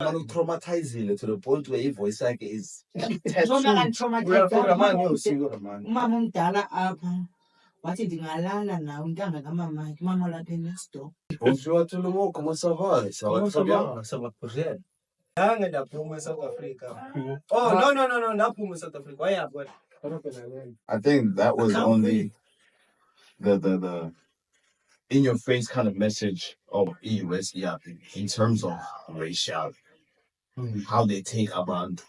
traumatizing to the point where your voice like is wathi ndingalala nawe intanga kamama mama lapha next door. Bonjour tout le monde, comment ça va? Ça va très bien. Ça va très bien. South Africa. Oh no, naphuma South Africa. Why up? I think that was only the in your face kind of message of EUS, yeah, in terms of racial, how they take about.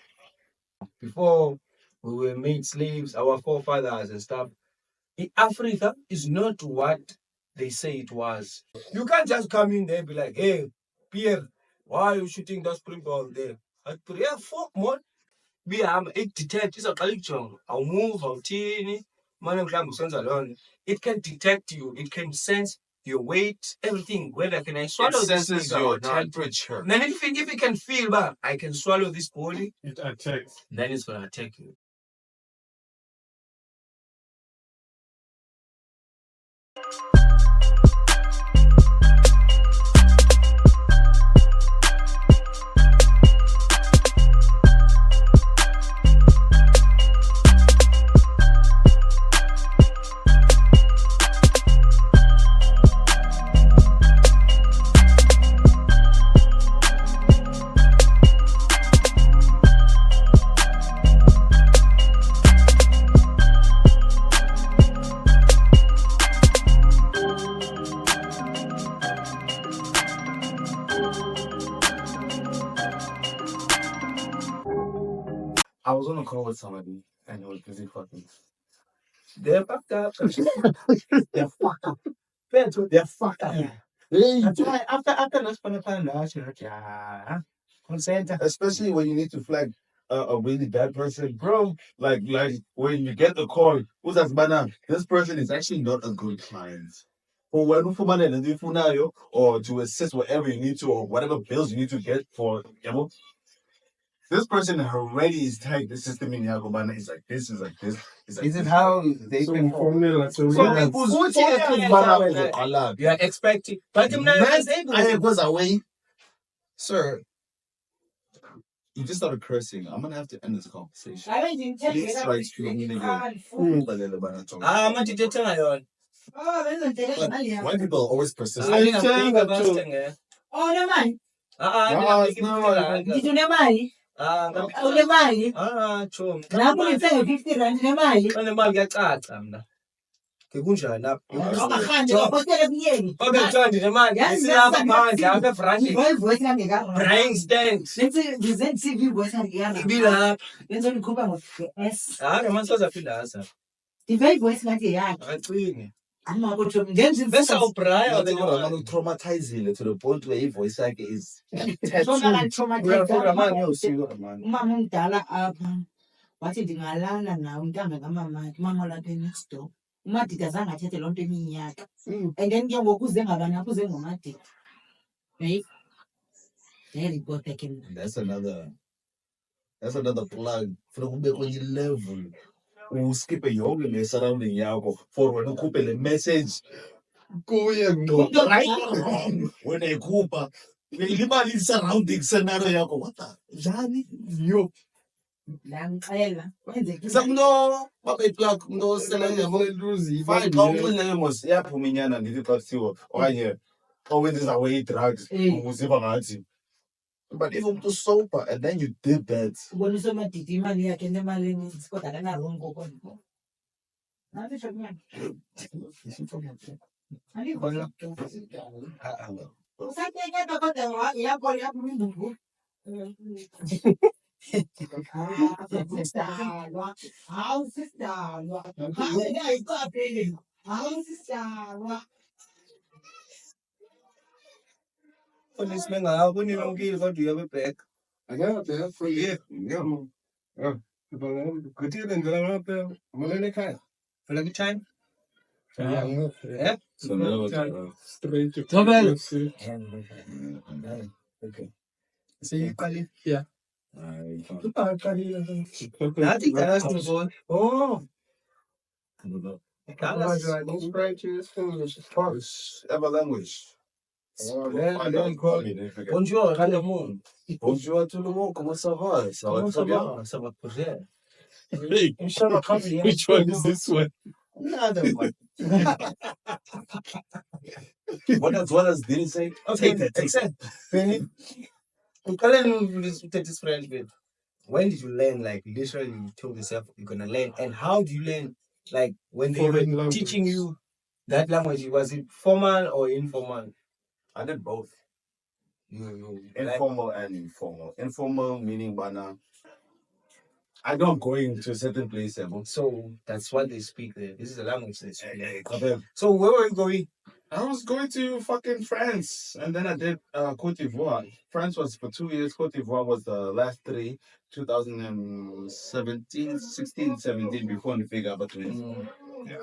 Before we were made slaves, our forefathers and stuff. Africa is not what they say it was. You can't just come in there and be like, hey, Pierre, why are you shooting that springbok there? Yeah, fuck, man. We are detect. I'll move, I'll teeny. It can detect you. It can sense your weight, everything. Whether can I swallow this senses your temperature. Then if it can feel that I can swallow this body, it attacks. then it's gonna attack you. I was on a call with somebody and it was busy fucking. They're fucked up. They're fucked up. They're fucked up. Hey, After let's put consent. especially when you need to flag a really bad person, bro. Like when you get the call, who's that banana? This person is actually not a good client. Or when or to assist whatever you need to, or whatever bills you need to get for, you know, this person already is tagged the system in Yagobana. It's like this, is like this. It's like Is it this. how they So can formula. So So yeah. you are expecting, but I was away. Sir, you just started cursing. I'm gonna have to end this conversation. These strikes to me, Why people always persist? Oh, nemali. Ndithi unemali. Unemali. Lapho ngithenge 50 rand nemali. Onemali kuyacaca mna. Kunjani lapho? Awukhanje ngapostele kumyeni. Kuthiwa ndinemali, ngisilapha phandle apha ebrandini. Voice yami ngeka. Brain stand. Ngize TV voice yami ngiyana. Ibilapha. Yenza ngikhupha ngo-S. Hayi manje sozafika hasa. Divey voice ngathi yakhe. Akacini. Ama kutho ngenza Bese ubraya traumatizing to the point where your voice like is umama omdala apha wathi ndingalala nawe intanga kamama mama lapha next door. Umadida azange athethe loo nto eminyaka. And then ke ngoku uze ngabani apho uze ngomadida. Hey. Report again. That's another plug. For the kwenye level. Skip a yoga le surrounding yako for when ukhuphe le message kuye right or wrong when ekhupha imali surrounding scenario yako what the njani yo la ngixela kwenzekile sakuno babe plug ndo sela yabo fine awuphile mos yaphuma inyana ndithi xa kuthiwa okanye owenza away drugs uziva ngathi. But if umuntu sober and then you did that. Ubonisa umadidi imali yakhe nemali eninzi kodwa akanalo ngoko. Nathi shokuyani. Alikhona. Usathethe kodwa yakho yapha imbubu. Hawu sisidalwa. Hayi hawu sisidalwa. Police man akho nilongile kodwa uyabe back. Akekho for you. Yeah. Yeah. Kuthi benzela ngapha. Molele ekhaya. Fela good time. Yeah. So now Straight to Okay. See Kali? Yeah. Kali. Nathi kalasizona. Oh. Straight to English. Whatever language. Bonjour, tout le monde. Bonjour à tout le monde, comment ça va? Ça va Comment très ça bien. va? Ça va très bien. Hey, Inch'Allah, come here. which one is this one? Another one. What does Diddy say? Okay, Take that. accept. I'm telling this take this French bit. When did you learn? Like literally, you told yourself you're gonna learn, and how do you learn? Like when they were Foreign language. teaching you that language, was it formal or informal? I did both. You Informal and informal. Informal meaning bana. I don't go into a certain place. so that's what they speak there. This is the language they speak. Okay. So where were you going? I was going to fucking France, and then I did Cote d'Ivoire. France was for 2 years. Cote d'Ivoire was the last 3, 2017, 16, 17, before the figure about Yeah.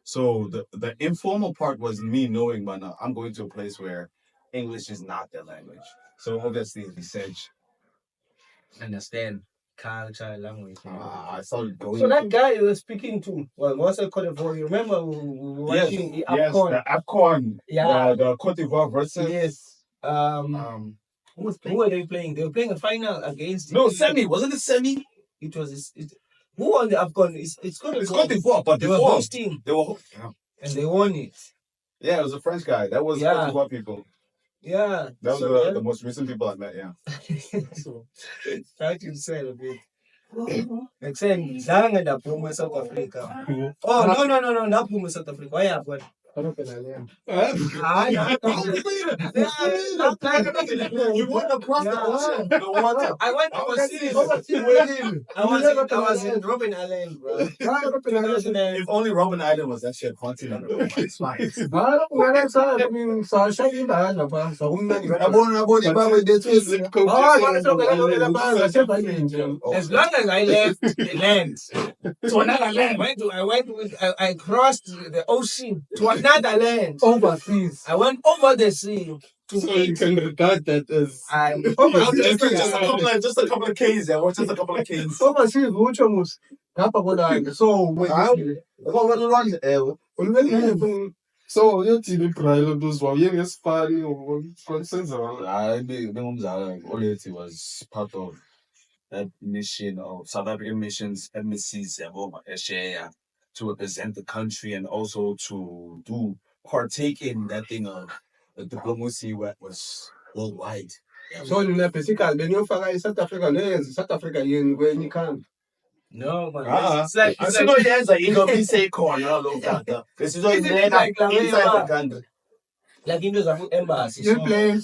So the informal part was me knowing, but I'm going to a place where English is not their language. So obviously, research. Understand culture, language. I started going. So that guy you were speaking to, well, what's it called? You remember we were watching the AFCON? The AFCON. Yeah. The Cote d'Ivoire versus. Yes. Who were they playing? They were playing a final against. No, semi. Wasn't it semi? It was. Who won the AFCON? It's Cote d'Ivoire, but they were hosting. And they won it. Yeah, it was a French guy. That was Cote d'Ivoire people. Yeah. That was the most recent people I met, yeah. So, try to say a bit. Like saying, Zang and Apuma South Africa. Oh, no, not Puma South Africa. Why have one? You won across the ocean. I went overseas. I was in Robben Island, bro. If only Robben Island was actually a continent. It's fine. As long as I left the land to another land, I crossed the ocean to another land. Overseas. I went over the sea. So you can regard that as just a couple of K's. Yeah, just a couple of K's. overseas. Which almost so so you see the trial those were young funny or consensus. I was part of that mission of South African missions, embassies, to represent the country and also to partake in that thing of the diplomacy that was worldwide. So you know basically when you fly South Africa, South Africa when you can. No, man. It's like you say corner this is inside the country. Like in the embassy. You play.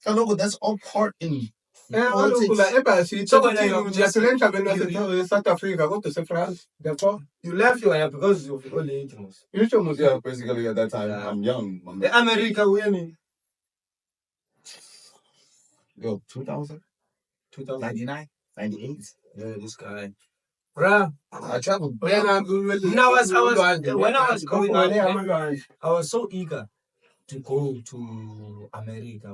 But that's all part in Embassy. So when you just South Africa, go to France. Therefore, you left your because of all the items. Yeah, basically at that time I'm young. The America winning. Yo, 2000? 99? 98? Yeah, this guy. Bruh, I traveled. when I was going on, I was so eager to go to America.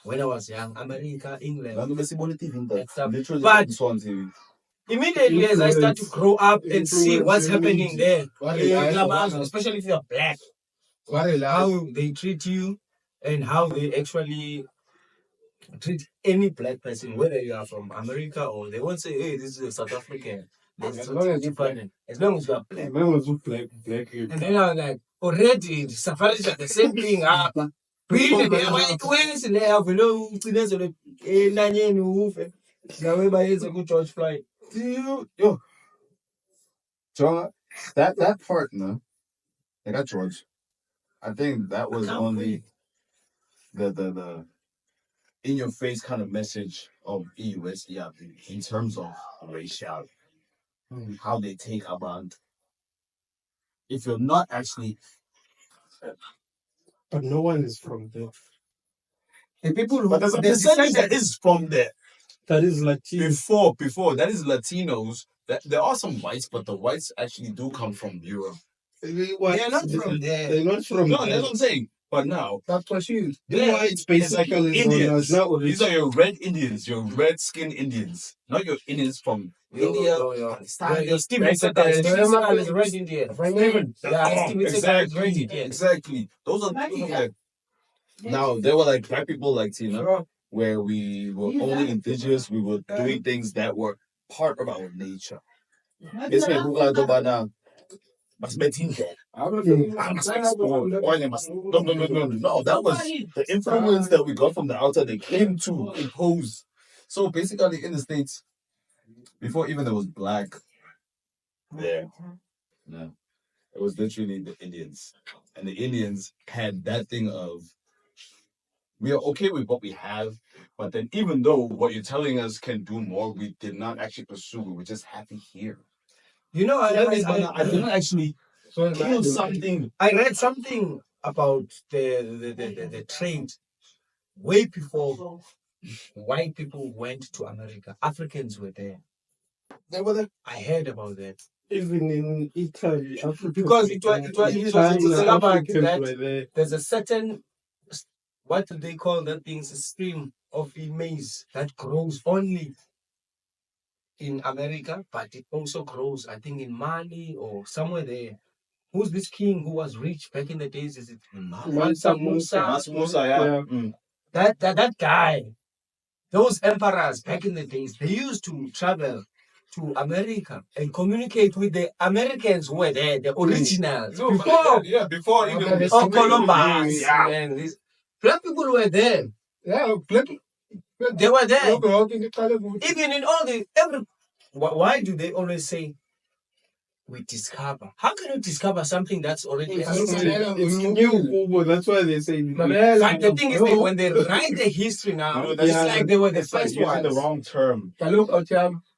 When I was young, America, England. But immediately as I start to grow up and see what's happening there, especially if you're black, how they treat you and how they actually treat any black person, whether you are from America or they won't say, hey, this is a South African. as long as you Different. As long as you are black. as long as you black. And then I was like, already, safaris are the same thing. Really, where's the level? No, it's a good church flight. Yo, John, that part, no, I got George. I think that was only the in your face kind of message of EUS, in terms of racial, how they take about. If you're not actually, But no one is from there. The people who but there's a percentage that is from there. That is Latino. Before that is Latinos. There are some whites, but the whites actually do come from Europe. They're not from there. They're not from No, there. that's what I'm saying. But now, That's what you. the whites basically Indians. These are your red Indians, your red skinned Indians, not your Indians from India. Your Steven Seagal is red Indian. Exactly. Those are the Now there were like black people like Tina, where we were only indigenous. We were doing things that were part of our nature. Basically, Google Adobana, mas metinga. No. That was the influence that we got from the outside. They came to impose. So basically, in the States, before even there was black there, no, it was literally the Indians. And the Indians had that thing of, we are okay with what we have, but then even though what you're telling us can do more, we did not actually pursue. We were just happy here. You know, I didn't actually kill something. I read something about the trade way before white people went to America. Africans were there. They were there. I heard about that. Even in Italy, Africa, Because it was discovered that there's a certain, what do they call that thing? It's a stream of maize that grows only in America, but it also grows, I think, in Mali or somewhere there. Who's this king who was rich back in the days? Is it Mansa Musa? Yeah. That guy, those emperors back in the days, they used to travel to America and communicate with the Americans who were there, the originals. Before even Columbus. And these black people were there. yeah, black. They were there. Even in all why do they always say we discover? How can you discover something that's already existing? It's new. That's why they say. But the thing is, when they write the history now, it's like they were the first ones. the wrong term.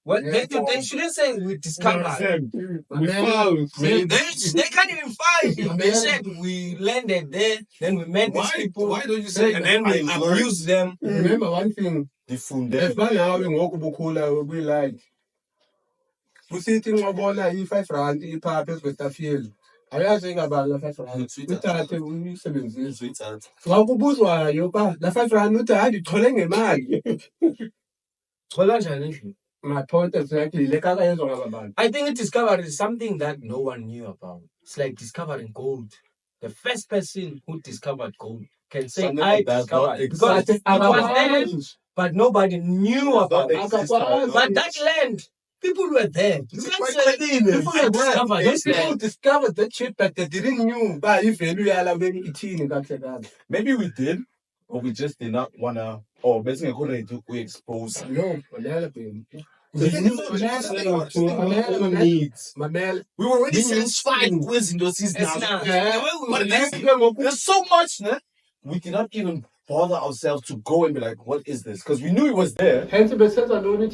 Well, they shouldn't say we discovered. We found. They can't even find. They said we landed there, then we met these people. Why don't you say? And then we abused them. Remember one thing. The Funny how we walk Bukula, we like. We see things about like 5 rand, papers with the field. I was saying about the 5 rand. We thought we 7 sweetheart. Wa kubuzwa yoba la 5 rand uthi thole ngemali. My point exactly. I think discovery is something that no one knew about. It's like discovering gold. The first person who discovered gold can say Something I like that, discovered it. not Because it was there, but nobody knew about it. But that land, people were there. People were discovered. People discovered that shit, but they didn't know. Maybe we did, or we just did not wanna. Or basically, we expose. No, We were already satisfied with those now. But there's so much, né? We did not even bother ourselves to go and be like, what is this? Because we knew it was there. Hence, the sense of doing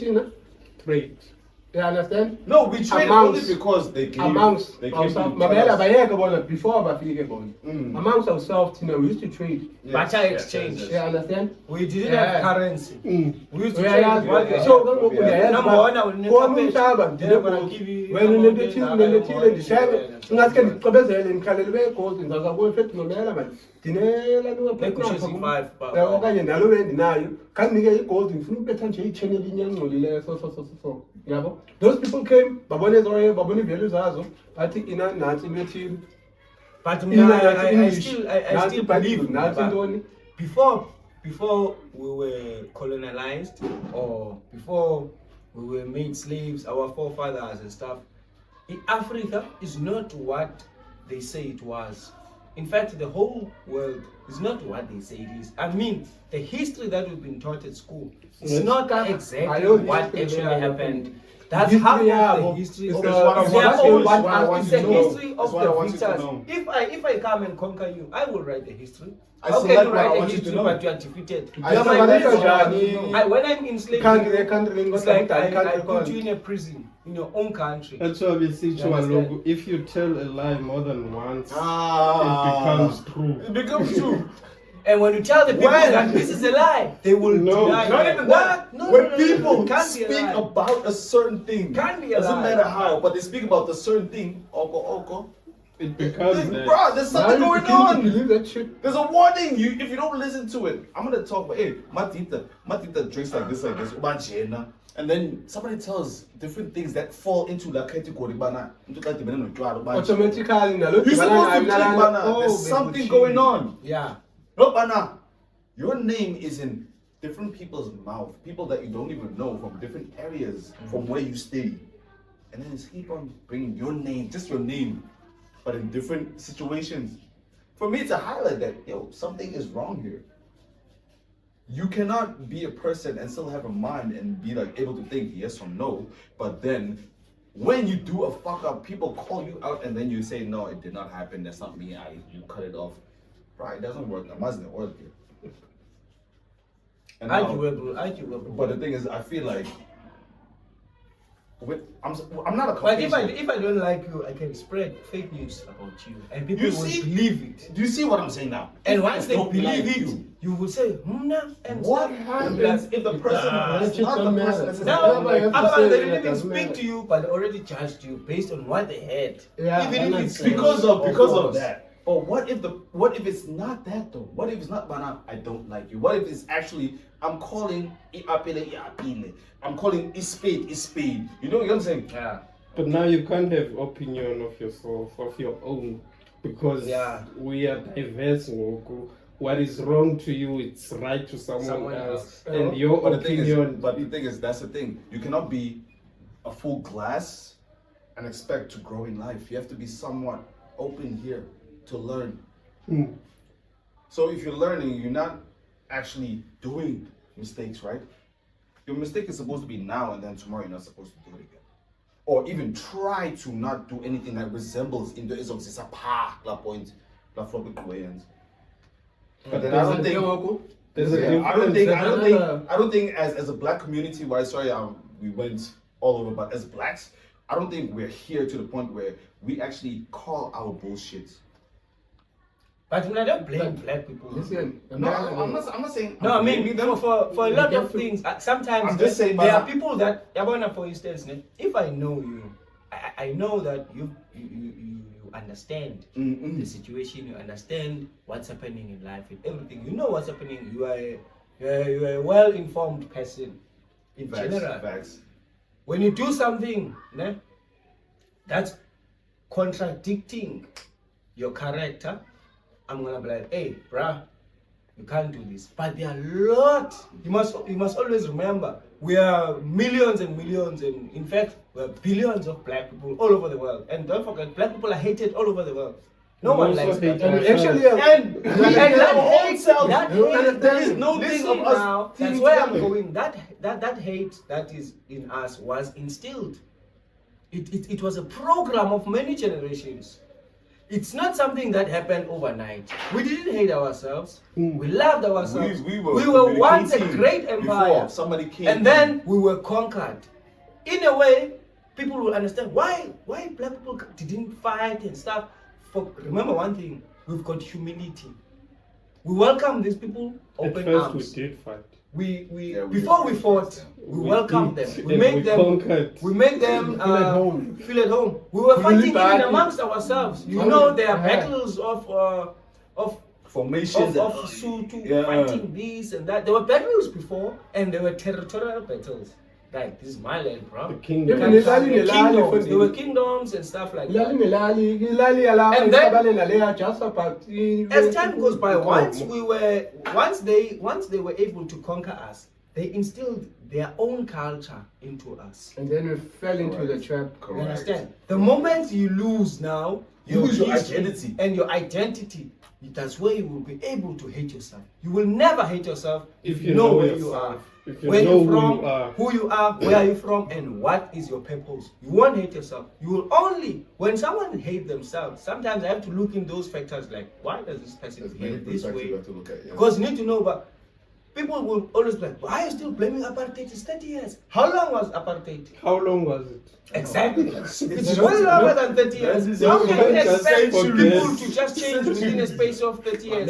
trade. You understand? No, we traded only because they came. Amongst they ourselves, before amongst ourselves, we used to trade. Barter exchange. You understand? We didn't have currency. We used to trade. So, number one, I will never give you. When you get the share, not getting Cabezel and Calibé calls in the fit no element. Tinella, can get gold in fruit better change so. Those people came, Baboni values also. I think in a Nazi material. But I still believe before we were colonized or before we were made slaves, our forefathers and stuff, Africa is not what they say it was. In fact, the whole world is not what they say it is. I mean, the history that we've been taught at school is not exactly what actually happened. That's half of the history of it's the history of the victors. If I come and conquer you, I will write the history. How can you write a history but you are defeated? When I'm enslaved, it's like I put you in a prison in your own country. That's why we see if you tell a lie more than once, it becomes true. It becomes true. And when you tell the people that this is a lie, they will deny. Not even that. When people speak about a certain thing, doesn't matter how, but they speak about a certain thing, it becomes bro, there's something going on. Believe that shit. There's a warning. If you don't listen to it, I'm gonna talk about Matita drinks like this, and then somebody tells different things that fall into that category. Automatically, you're supposed to think, there's something going on. Yeah. No, Bana, your name is in different people's mouth, people that you don't even know from different areas from where you stay. And then just keep on bringing your name, just your name, but in different situations. For me to highlight that, yo, something is wrong here. You cannot be a person and still have a mind and be like able to think yes or no, but then when you do a fuck up, people call you out and then you say, no, it did not happen, that's not me, you cut it off. Right, it doesn't work. That doesn't work here. And now, Arguable. but the thing is, I feel like I'm not a But if Caucasian. I don't like you, I can spread fake news about you, and people You will see? believe it. Do you see what I'm saying now? And If once I they don't believe like it, you will say, and what stuff. happens if the person is not the person that's Now, Whatever you have to otherwise say, they didn't even doesn't speak matter. to you, but they already judged you based on what they had. Yeah, Even if and it's that's because of course. that. But what if it's not that though? What if it's not Bana, I don't like you? What if it's actually I'm calling I'm calling Spade. You know what I'm saying? Yeah. But now you can't have opinion of yourself, of your own, because we are diverse. Ngoku. What is wrong to you, it's right to someone else. And your But opinion. the thing is, that's the thing. You cannot be a full glass and expect to grow in life. You have to be somewhat open here to learn. So if you're learning, you're not actually doing mistakes, right? Your mistake is supposed to be now, and then tomorrow you're not supposed to do it again. Or even try to not do anything that resembles into a point. But then I don't think There's a yeah, difference. I don't think as a black community wise, sorry, we went all over, but as blacks, I don't think we're here to the point where we actually call our bullshit. But when I don't blame black people. Listen, No, I'm not saying. No, I I'm mean blaming them. for a lot of things. Sometimes I'm just saying, there but are people that, for instance, if I know you, I know that you understand the situation. You understand what's happening in life and everything. You know what's happening. You are a well-informed person in general. Facts. When you do something, that's contradicting your character, I'm gonna be like, hey, bruh, you can't do this. But there are a lot. You must always remember, we are millions and millions, and in fact, we are billions of black people all over the world. And don't forget, black people are hated all over the world. No one likes that. Actually, And that hate, there is no thing of us. now. That's where I'm going. That hate that is in us was instilled. It was a program of many generations. It's not something that happened overnight. We didn't hate ourselves. We loved ourselves. We were once a great empire. Before somebody came. And then we were conquered. In a way, people will understand why black people didn't fight and stuff. Remember one thing, we've got humility. We welcome these people open At first arms. we did fight. Before we fought, we welcomed them. We made them conquered. feel at home. We were fighting even amongst ourselves. You know, there are battles of formations of Sutu, fighting this and that. There were battles before, and there were territorial battles. Like, this is my land, bro. The kingdom. There were kingdoms and stuff like that. And then, as time goes by, once they were able to conquer us, they instilled their own culture into us. And then we fell into the trap. You understand? The moment you lose now, You lose your history identity. And your identity, that's where you will be able to hate yourself. You will never hate yourself if you know where you are. If you Where know you're from, who you are. who you are, where are you from, and what is your purpose. You won't hate yourself. You will only, when someone hates themselves, sometimes I have to look in those factors like, why does this person behave this way? Because you need to know, but people will always be like, why are you still blaming apartheid? It's 30 years. How long was apartheid? How long was it? Exactly. It's way longer than 30 years. How can you expect people to just change within a space of 30 years?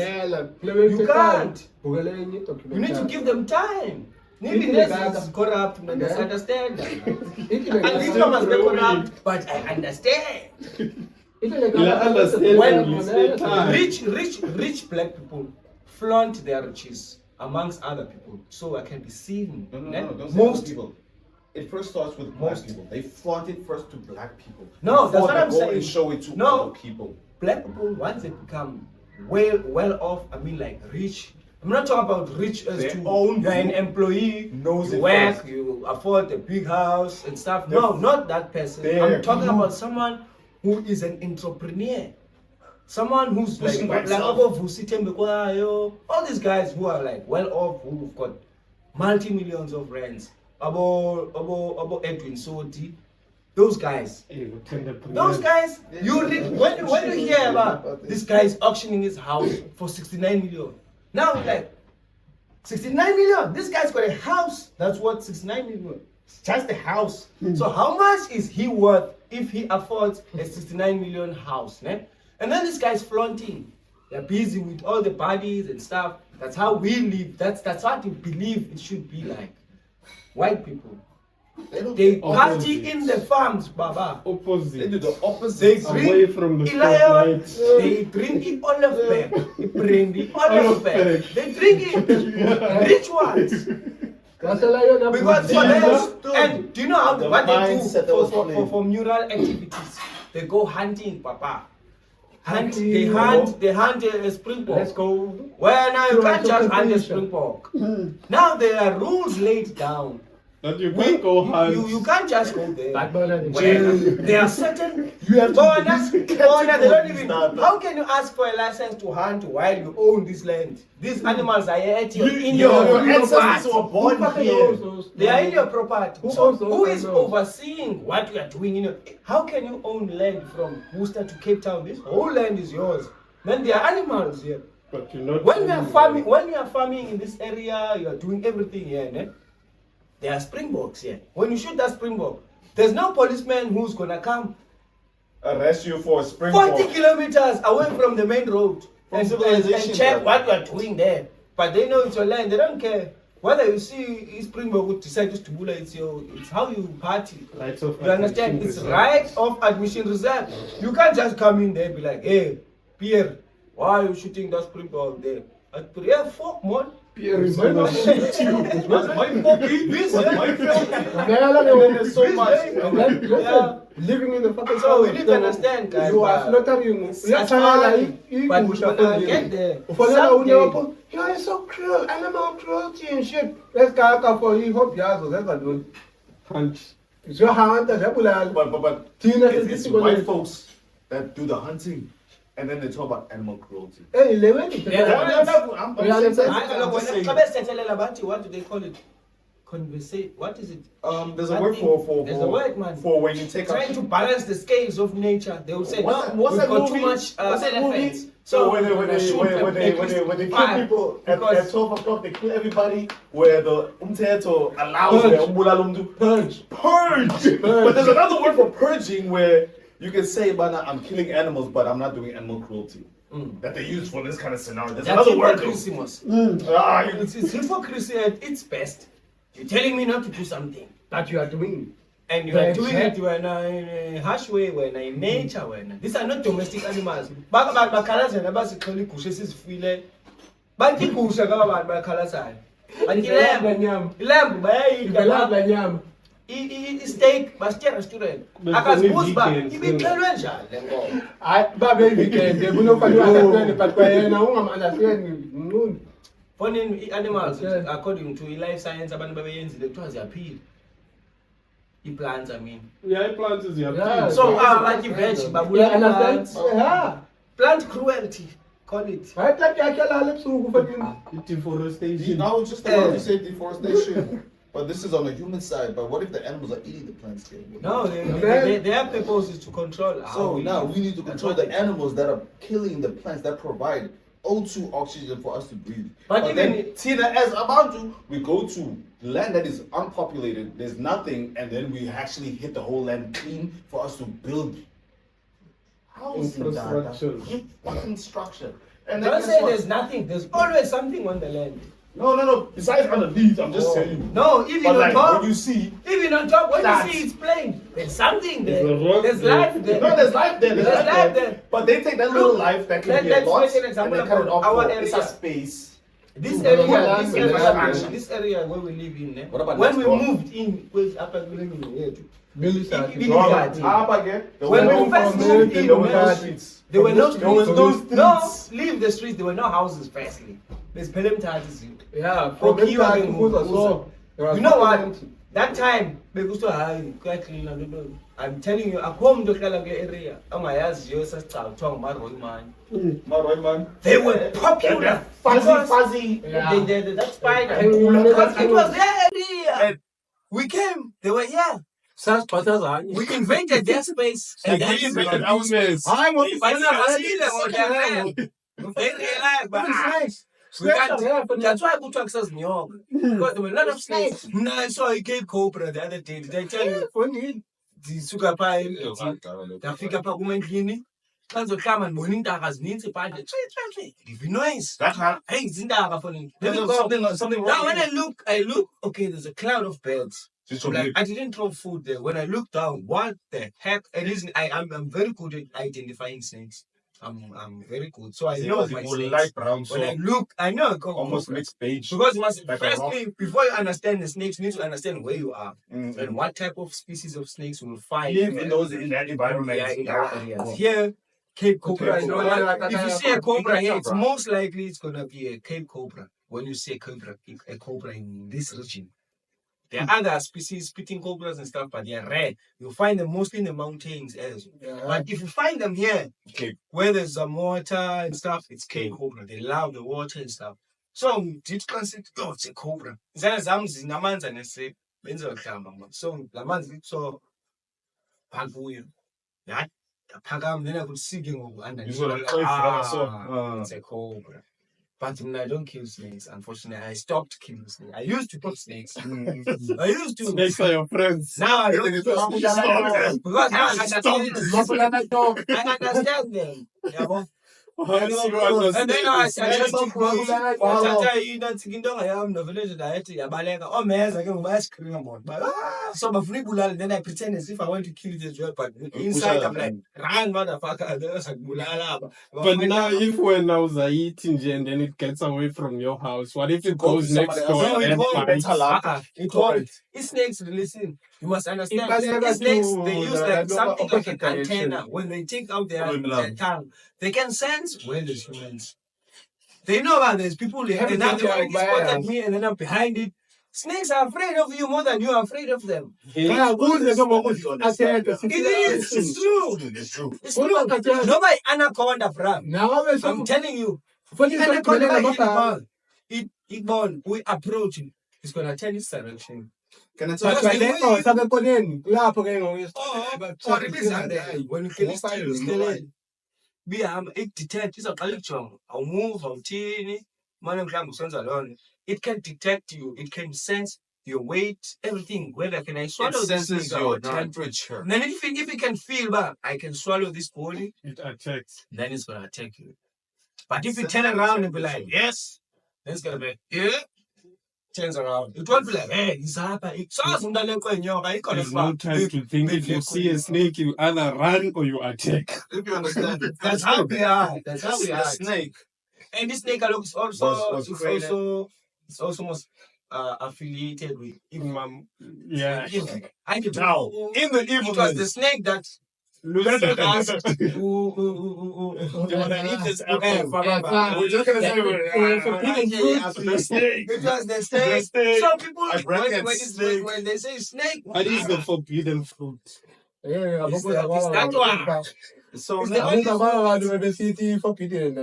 You can't. You need to give them time. Maybe this is corrupt, and misunderstand. And these must be corrupt, but I understand. When rich black people flaunt their riches amongst other people, so I can be seen. No, don't say Most people. It first starts with most people. They flaunt it first to black people. No, that's before what they I'm go saying. And show it to No. other people. Black people, once they become well off. I mean, like rich. I'm not talking about rich as Their to own you're an group employee, knows you it work, first. you afford a big house and stuff. No, not that person. Their I'm talking group. about someone who is an entrepreneur. Someone who's Pushing by like himself. all these guys who are like well off, who've got multi-millions of rands. Abo Edwin Sodi, those guys. Those guys, when you hear about this guy is auctioning his house for 69 million. Now you're like, 69 million? This guy's got a house that's worth 69 million. It's just a house. So how much is he worth if he affords a 69 million house? Ne? And then this guy's flaunting. They're busy with all the parties and stuff. That's how we live. That's what we believe it should be like. White people. They party in the farms, Baba. They Opposite. do the opposite. They Away drink from the Eliot. spotlight. They drink the olive bag. They bring the olive bag. They drink it. Rich ones. Because for them, and do you know how The what they mindset that was do playing. for mural activities? They go hunting, Papa. Hunting, They hunt a springbok. Let's go. Well, now you Sure, can't just hunt a competition. springbok. Now there are rules laid down. That you can't go hunt. You can't just go there. Well, There are certain You have to they don't even. stand. How can you ask for a license to hunt while you own this land? These animals are at your, in Your your ancestors property. were born here. They are in your property. Who So owns those who is animals? overseeing what you are doing? How can you own land from Worcester to Cape Town? This whole land is yours. Then there are animals here. But you're not. When you are farming in this area, you are doing everything here. Ne? There are springboks here. When you shoot that springbok, there's no policeman who's gonna come Arrest you for a 40 springbok. kilometers away from the main road and civilization, check brother. what you are doing there. But they know it's your land. They don't care whether you see springbok would decide to bula. It's how you party. Rights of You understand? admission It's reserved. right of admission reserve. You can't just come in there and be like, hey, Pierre, why are you shooting that springbok there? Yeah, fuck, man. Pierre is gonna shoot you. That's my poppy. This, That's yeah. my film. There's so much. Yeah. Living in the fucking So we need to understand, guys. You are but- slaughtering. That's fine. But when I get there, someday- You're so cruel, animal cruelty and shit. Let's go for you. Hope you are. That's what do. Punch. It's your hand. That's what But Tina it's white folks that do the hunting, and then they talk about animal cruelty. Hey, Lewen. I'm You understand? just saying. What do they call it? Conversate. What is it? There's a word for There's a word, man. for when you take Trying to balance the scales of nature. They will say, What's no, what's we've that got movie? too much What's that movie? elephants. So we're gonna shoot them at least when they kill five, people at because 12 o'clock, they kill everybody where the umthetho allows Purge. the umbulala umntu. Purge. Purge. But there's another word for purging where you can say, "Bana, I'm killing animals, but I'm not doing animal cruelty." That they use for this kind of scenario. There's That's another word. Christmas. It's It's hypocrisy at its best. You're telling me not to do something. That you are doing. And you are Right, doing yeah. it in a harsh way, in nature. These are not domestic animals. Bakhalazana basically kushes file. Banti kusha kaba bakhalazana. Banti lamb bayayidla. Nyama. I-steak basiya restaurant. But Akazibuzi ba only vegans, ibixelwe njani le nkomo. Hayi babe weekend kunofanele understand but kwayena ungam-understand. Fonini i-animals Okay. according to i-life science abantu babeyenzile kuthiwa ziyaphila. I-plants, I mean. Yeah, plants is your Yeah. So Yeah. like veg, Yeah, babula understand? plants. Yeah. Plant cruelty, call it. Hayi xa yakhelala ebusuku fucking. deforestation. I was just about to say deforestation. But this is on the human side. But what if the animals are eating the plants? No, their purpose is to control. how So we now live. we need to That's control what the they- animals that are killing the plants that provide O2 oxygen for us to breathe. But But even then, Tina, as about to, we go to land that is unpopulated, there's nothing, and then we actually hit the whole land clean for us to build housing. Infrastructure. Give fucking structure. And then Don't guess say what? there's nothing. There's always something on the land. No. Besides underneath, I'm just saying. No, even But on like top. when you see, Even on top, when That- you see it's plain, there's something there. There's a rock There's there. life there. no, there's life there. There's life there. there. But they take that little Look, life that can let's be a lot, make an and example they cut it about off our for it's a area. space. This Yeah, area, this area where we live in, What about when next we door? moved in, with upper building here, Billy when we first moved in, there were no streets. No, leave the streets. There were no houses. Firstly, there's Palestine. Yeah, For from Kiwa that and to Musa. You know what? That time, because to quite clean. I'm telling you, at home to Kalanga area, they were popular. Fuzzy. That spider. Because it was their area. We came. They were here. We invaded their space. And they invaded our space. They realized, but we can't. That's why I put access in your because there were a lot of snakes. No, I saw a Cape Cobra the other day. Did I tell you? The sugar pie, the figure pa kumeklini. Kanzo kama morning dagas needs a pie. If noise. Hey, zindaga for me. Something wrong. Now when I look. Okay, there's a cloud of birds. Like, I didn't throw food there. When I looked down, what the heck? And listen, I'm very good at identifying snakes. I'm very good. So I know my snakes. Light brown, When I look, I know almost mixed beige. because you must Like a firstly, before you understand the snakes, you need to understand where you are and what type of species of snakes you will find Live in that environment. yeah, in our areas. Here, Cape Cobra. You know, like, if you see a cobra here, it's most likely it's gonna be a Cape Cobra. When you say a cobra in this region. There are other species, spitting cobras and stuff, but they are rare. You find them mostly in the mountains. But if you find them here, where there's some water and stuff, it's Cape Cobra. They love the water and stuff. So, did you consider, oh, it's a cobra. So, Lamanzi, so, Paguya. That, Pagam, then I could see him under. You saw that It's a cobra. But I don't kill snakes. Unfortunately, I stopped killing snakes. I used to kill snakes. I used to. Snakes are your friends. Now I don't because now I understand them. Yeah, but and then I started to so then I pretend as if I want to kill it as well, but inside I'm like, run, motherfucker. But now, if when I was eating and then it gets away from your house, what if it goes next door and bites? It won't. It's snakes, listen. You must understand. These snakes, they use like something like an antenna. When they take out their tongue, they can sense where there's humans. They know that there's people there. And now they already spotted me, and then I'm behind it. Snakes are afraid of you more than you are afraid of them. It is. It's true. It's true. Nobody anaconda from. I'm telling you. Anaconda it born. We approach it. It's gonna tell its direction. Can I tell When you? you be detect is a collection. I'll move, I'll tiny, it can detect you, it can sense your weight, everything. Whether can I swallow this senses thing your or not. temperature. And then if it can feel back, I can swallow this body, It attacks. then it's gonna attack you. But if you turn around and be like, yes, then it's gonna be turns around. It won't be like, hey, it's happening. There's no time to think. If you see a snake, you either run or you attack. If you understand it. That's how we are. That's how we The are. snake. And this snake looks also Was it's also most affiliated with evil. Yeah. I can Now, in the evil, it was the snake that Lucy asked who wanna eat this apple. We're just gonna say the snake. It was the snake. Some people when they say snake, What is the forbidden fruit? So the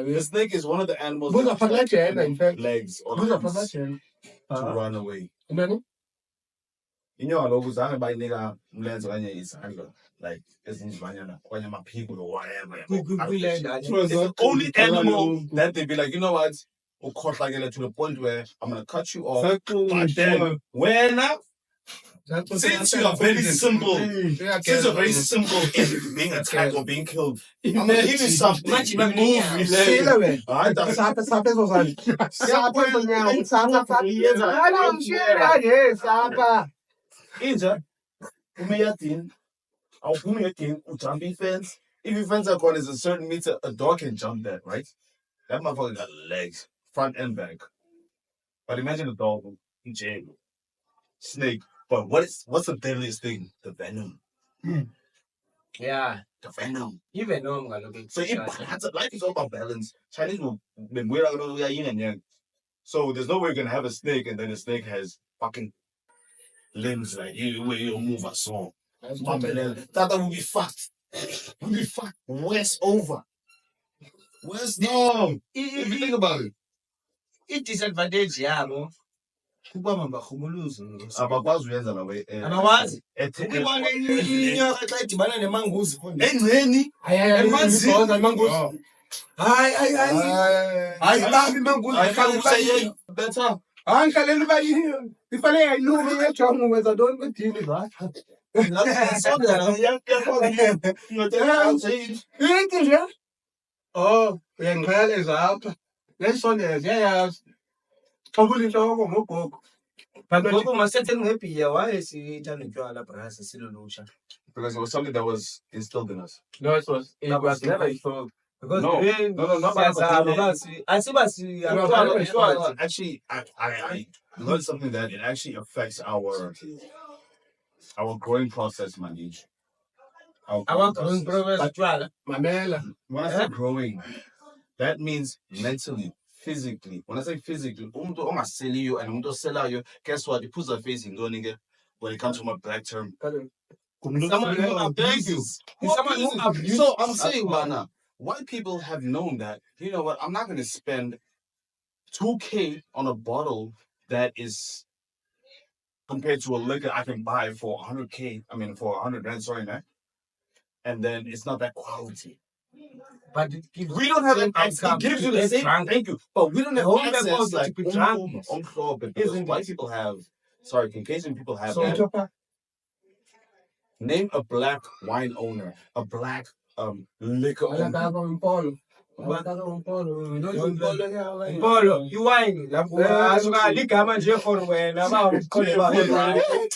the snake is one of the animals that have legs or arms to run away. You know, like people or whatever. It's the only animal that they be like, you know what? We'll cut like to the point where I'm gonna cut you off. But then when since you are very simple, in being attacked or being killed, I'm gonna give you something. I'll boom your thing, jumping fence. If your fence are is a certain meter, a dog can jump that, right? That motherfucker got legs, front and back. But imagine a dog in jail, snake. But what's the deadliest thing? The venom. Yeah. The venom. Even though I'm gonna So life is all about balance. Chinese will we're not gonna yin and yang. So there's no way you're gonna have a snake and then the snake has fucking limbs like you where you move a song. That will be fucked. We'll be fucked. Where's over? Where's no? If you think about it. i-disadvantage yabo kubamba bahumuluzi Abakwazi uyenza nawe abakwazi ukubona inyoka xa idibana nemanguzi engceni emanzini mangozi hayi babi mangozi better. hayi ngihlaleli uba ifanele yayilume iyejonga wenza ntoni bedini inti nje uyangikhayaleza apha lesondeza yayazi xobula intloko ngogogo ngoku masethe ngebhiya waye sithanda utywala brasi silolutsha Because it was something that was instilled in us. no it was never installed. because No, actually, I learned something that it actually affects our growing process, Manish. our growing progress utywala Mamela. When I say growing, that means mentally, physically. When I say physically, umuntu ongaseliyo and umuntu oselayo, guess what? It puts a face in going when it comes from a black term. someone who abuses someone who abuses So I'm saying, man, white people have known that, you know what, I'm not going to spend 2K on a bottle that is compared to a liquor I can buy for 100K. I mean, for 100 rand, sorry, man. And then it's not that quality. but it gives We don't have an access. outcome. It gives you the same. Thank you. But we don't have whole access purpose like to be drunk. because white people have. Sorry, Caucasian people have So that. Name a black wine owner, a black liquor owner. Polo, iwine lapho asuka ligama nje for wena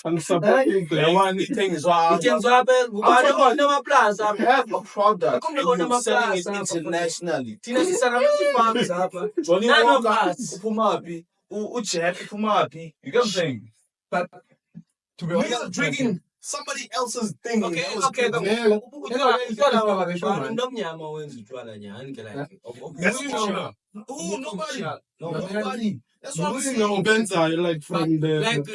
I'm supporting the one ithengiswa apha ubani onamaplaza You have a product Come and on, you're I'm a selling it class, internationally. thina sisarabisa farms apha Johnny None of Walker, us. Upumapi, Ucheck, Upumapi. You get what I'm saying? But to be Niggas are honest, drinking somebody else's thing. okay That was okay good. utywala nomnyama wenza utywala nyhani ke like That's sure. Oh, nobody. That's what I'm saying. benzayo like from the like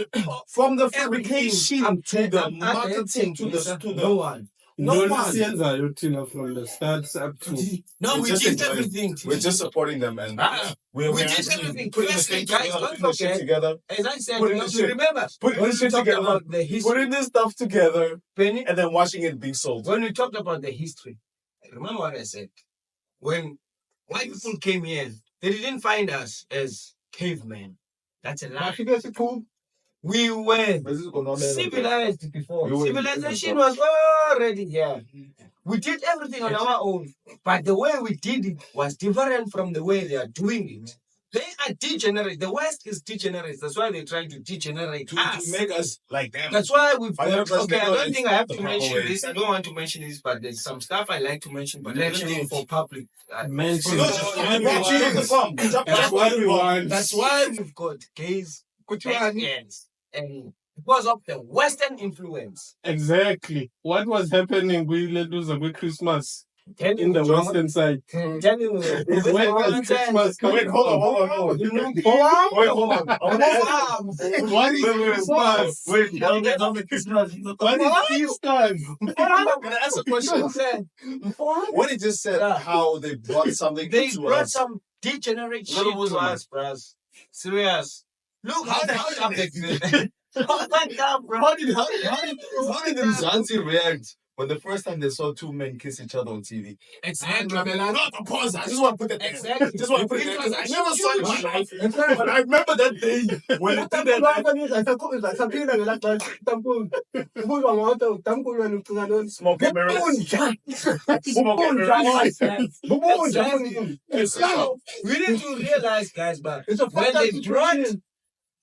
From the everything fabrication to the I'm marketing to the no one no Don't one. siyenzayo thina from the start up to no We're we just did enjoying- everything We're just supporting them and we we're did actually everything. putting the Firstly, shit guys, together, don't putting the shit forget. together, as I said Putting you the have shit- to remember putting when the we shit talked together, about the history putting this stuff together, Penny, and then watching it being sold. when we talked about the history, remember what I said? When white people came here, they didn't find us as cavemen. That's a lie. We were civilized before. We were- Civilization was already here. We did everything on our own, but the way we did it was different from the way they are doing it. They are degenerate. The West is degenerate. That's why they're trying to degenerate us. to make us like them. That's why we've I got, never okay, I know don't it's think I have the to proper mention way. this. I don't want to mention this, but there's some stuff I like to mention, but Mention mention it. for public. mention. That's what we want. That's why we've got gays, lesbians, and because of the Western influence. Exactly. What was happening with Christmas in the western side? Telling you, When was Christmas? Wait, hold on. You know, Wait, hold on. I want to ask. What is Christmas? Wait, hold on. Christmas. What is Easter? Can I ask a question? What it just said how they brought something they to brought us. some degenerate shit Little to wisdom, us, bros. Serious. Look how the hell How did the Mzansi react when the first time they saw two men kiss each other on TV? Exactly. Not a pause. I just want to put that there. Exactly. Just want to put it there because I never saw it in my life. But I remember that day when they did that. Smoking So, we need to realize, guys, but when they brought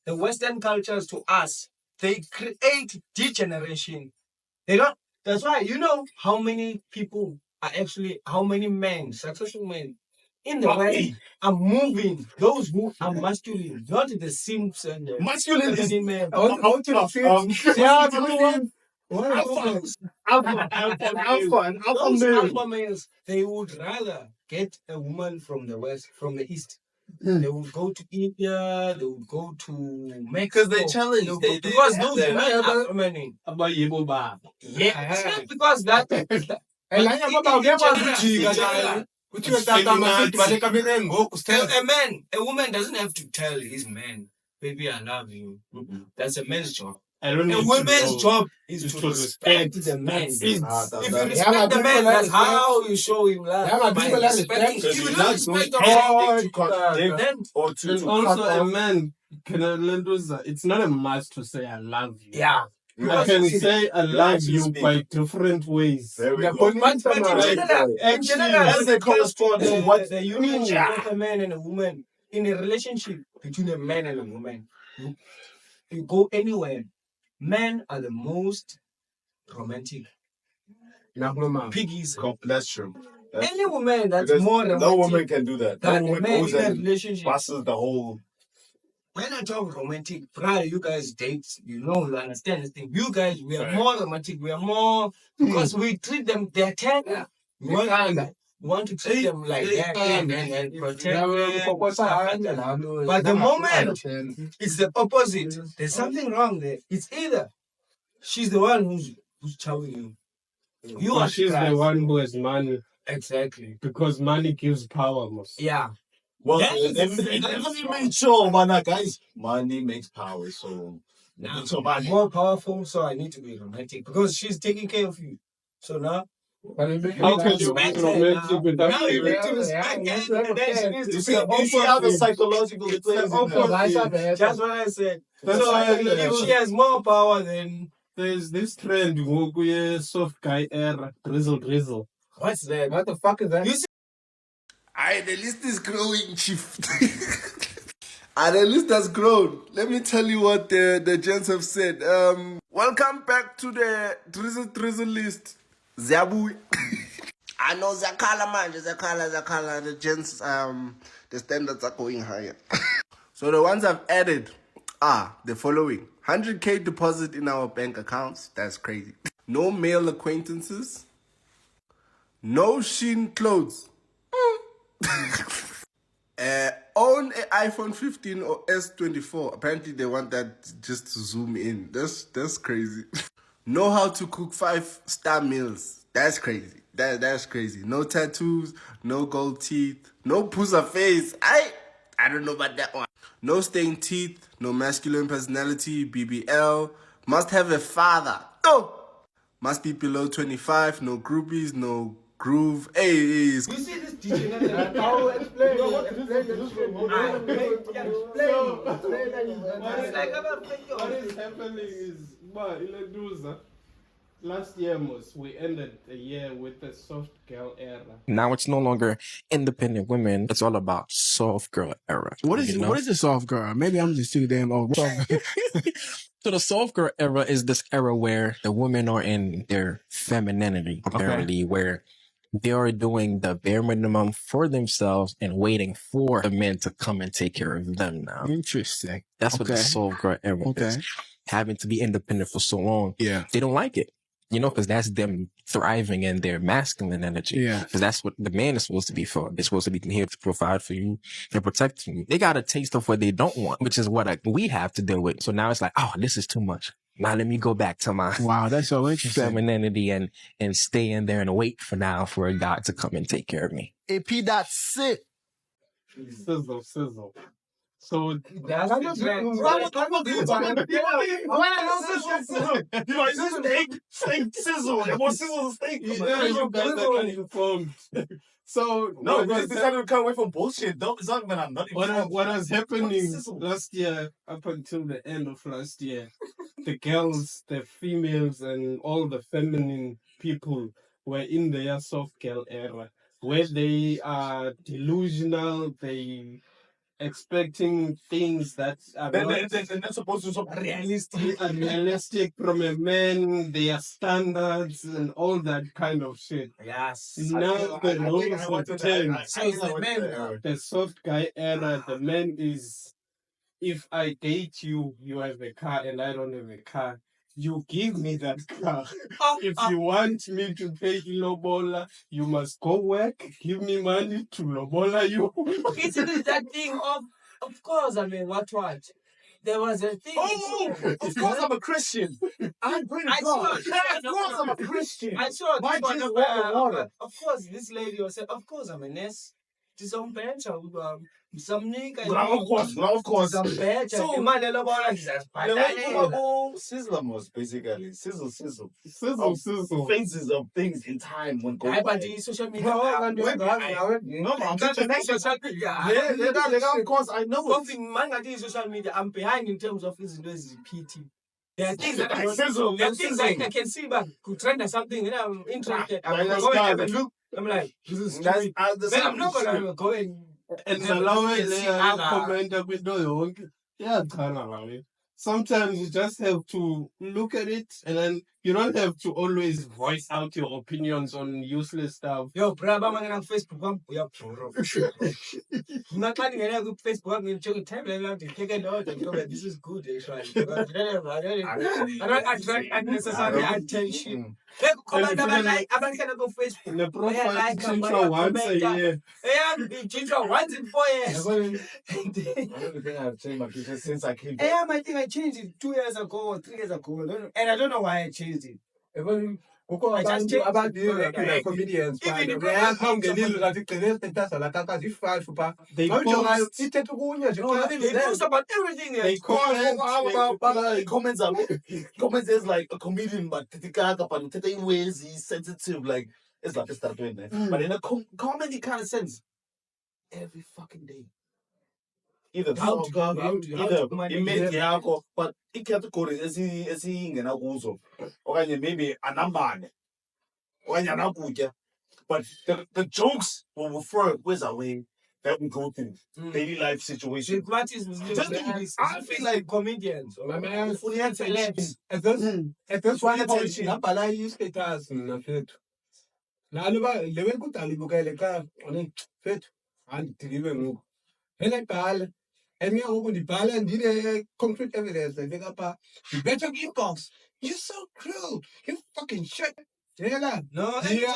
the Western cultures to us, they create degeneration. They don't. That's why you know how many people are actually, how many men, successful men, in the West are moving. Those who are masculine, not the simps and the Masculine is feminine men. I want you to see. Yeah, Those alpha males, they would rather get a woman from the West, from the East. They would go to India, they would go to Mexico. Because they challenge. Because those men are feminine. Yeah, it's not because that. A woman doesn't have to tell his man, baby, I love you. That's a man's job. I don't A need woman's to job is to respect the man. That's it. If you respect the man, that's how you show him love. By respecting. If you don't respect the man, then And also a man can it's not a must to say I love you. yeah. I can say I love you by different ways. Very But good. in general, as they correspond to what the union of a man and a woman in a relationship between a man and a woman, you go anywhere. Men are the most romantic piggies. That's true. Any woman that's Because more romantic no woman can do that. than No a woman man goes in a and relationship. passes the whole. When I talk romantic, prior you guys date, you understand this thing. You guys, we are more romantic. We are more because we treat them. They're tender. We want to treat them like that and protect them. But the moment it's the opposite. There's something wrong there. It's either she's the one who's chowing you. You Or are she's the one who has money. Exactly. Because money gives power most. Yeah. Well, Yes. let me make sure, man, guys. Money makes power, so Now, so I'm more powerful, so I need to be romantic because she's taking care of you. So now, How can you be romantic without now you need to respect her, and then she needs to say, you see how the psychological plays in there. Just what I said. That's So why if she has more power, then there's this trend, soft guy era, drizzle. what's that? What the fuck is that? You see, Aye, the list is growing, chief. The list has grown. Let me tell you what the gents have said. Welcome back to the drizzle list. Zabu. I know Zakala manje, Zakala. The gents, the standards are going higher. So the ones I've added are the following. 100K deposit in our bank accounts. That's crazy. No male acquaintances. No Shein clothes. Own an iPhone 15 or S24. Apparently they want that just to zoom in. That's crazy. Know how to cook 5-star meals. That's crazy. That's crazy. No tattoos, no gold teeth, no pussa face. I don't know about that one. No stained teeth, no masculine personality, BBL. Must have a father. No. Must be below 25, no groupies, no groove. Hey, you see this degenerate. What is happening is, last year we ended the year with the soft girl era. Now it's no longer independent women. It's all about soft girl era. What is the soft girl? Maybe I'm just too damn old. So the soft girl era is this era where the women are in their femininity, apparently, where they are doing the bare minimum for themselves and waiting for the men to come and take care of them now. Interesting. That's what the soft girl era is. Having to be independent for so long. Yeah. They don't like it. Because that's them thriving in their masculine energy. Yeah. Because that's what the man is supposed to be for. They're supposed to be here to provide for you and protect you. They got a taste of what they don't want, which is what we have to deal with. So now it's like, oh, this is too much. Now let me go back to my that's so interesting. femininity and stay in there and wait for a guy to come and take care of me. AP that's it. Sizzle. So That's the Steak sizzle. It was sizzle steak. you guys are uninformed. So No, this is come away from bullshit. It's not when I'm not informed. What was happening last year, up until the end of last year, the girls, the females, and all the feminine people were in their soft girl era, where they are delusional, they expecting things that are They're not not supposed to stop realistic. unrealistic from a man, their standards and all that kind of shit. Yes. Now the roles have turned. So it's the man now. The soft guy era, the man is, if I date you, you have a car and I don't have a car. You give me that car. If you want me to pay Lobola, you must go work, give me money to Lobola you. Isn't it that thing of course, I mean, what? There was a thing. Oh, of course I'm a Christian. I pray to I God. saw- Of course I'm a Christian. I saw My this Jesus one walk on water. of course, this lady was saying, of course, I'm a nurse. This on bench, some nigga. Of course. Some bench. So- Sizzle was basically sizzle. Sizzle. Phases of things in time when go I by. but the social media. No, I'm social media. Of course, I know it. Something manga is social media. I'm behind in terms of this PT. There are things that I Sizzle, there are no things sizzling. I can see, but could trend or something, and I'm interested. Like I'm that's going kind to of- look. I'm like, this is That's stupid. the Then I'm not gonna go and And Never allow can it see there, other- comment up with no. Yeah, kind of. Sometimes you just have to look at it, and then you don't have to always voice out your opinions on useless stuff. Yo, bro, I'm on Facebook. We are pro. I'm not trying to get on Facebook. I'm going to check the timeline to take a note and go, this is good, actually. I don't attract unnecessary attention. Hey, comment about like, I'm not going to go Facebook. The profile like, change I'm once a year. Yeah, you change your once in 4 years. I don't think I've changed my picture since I came back. Yeah, I think I changed it 2 years ago or 3 years ago. And I don't know why I changed it. I just changed it. Comedians Even the They post, They post about everything. they comment, Comments is like a comedian, but the way is sensitive, like it's like a start doing that. But in a comedy kind of sense, every fucking day. Either How to- soccer, how to- either manage image yakho, but icategories esingena kuzo, okanye maybe anambane, okanye anakutya. But the jokes will refer ways away that we go through daily life situations. I feel like comedians. My man, Fully celebs. at this one attention, I'm balayi status mfethu. Lalo ba lewe kudala ibukele ka one fethu andidiliwe ngoku. Hele bhala. Enye ngoku ndibhala ndine concrete evidence ndibeka pha. You better inbox. You're so cruel. You fucking shit. Yeah, No, if you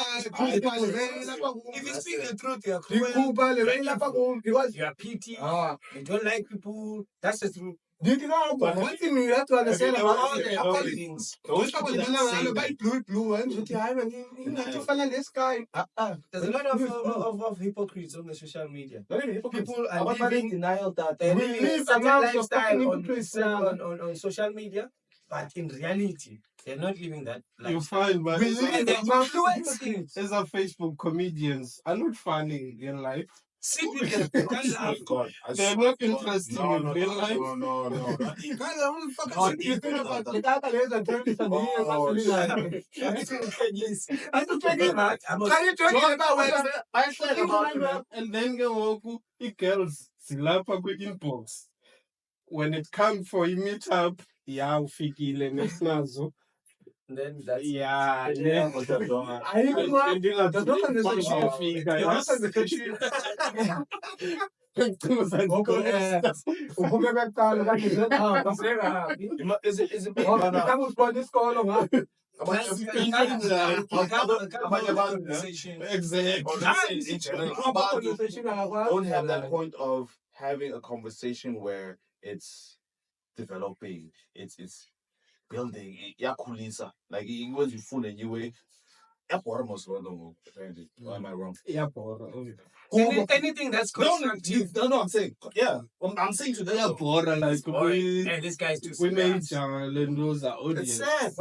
speak the truth, you're cruel. because You are pity. ah, You don't like people. That's the truth. one thing you have to understand All about the things. Those people that say that. blue and this guy. There's a lot of hypocrites on the social media. People are About living denial that they're We living a live certain amongst the lifestyle fucking on, hypocrites, on social media, but in reality, they're not living that you life. find, but And they're influencing. as a Facebook comedians are not funny in life. See people that laugh. God, They're not interesting in real life. No. And then girls zilapha kwi-inbox. When it comes for a meetup, yeah, ufikile nesinazo. Then that's Yeah, Is it don't have that point of having a conversation where it's developing, it's building, yakulisa. Like it was fun and you way. Almost apparently. Or am I wrong? anything that's constructive. No, I'm saying, yeah. I'm saying today, like Hey, this guy's too we made serious. lose our it's audience. sad.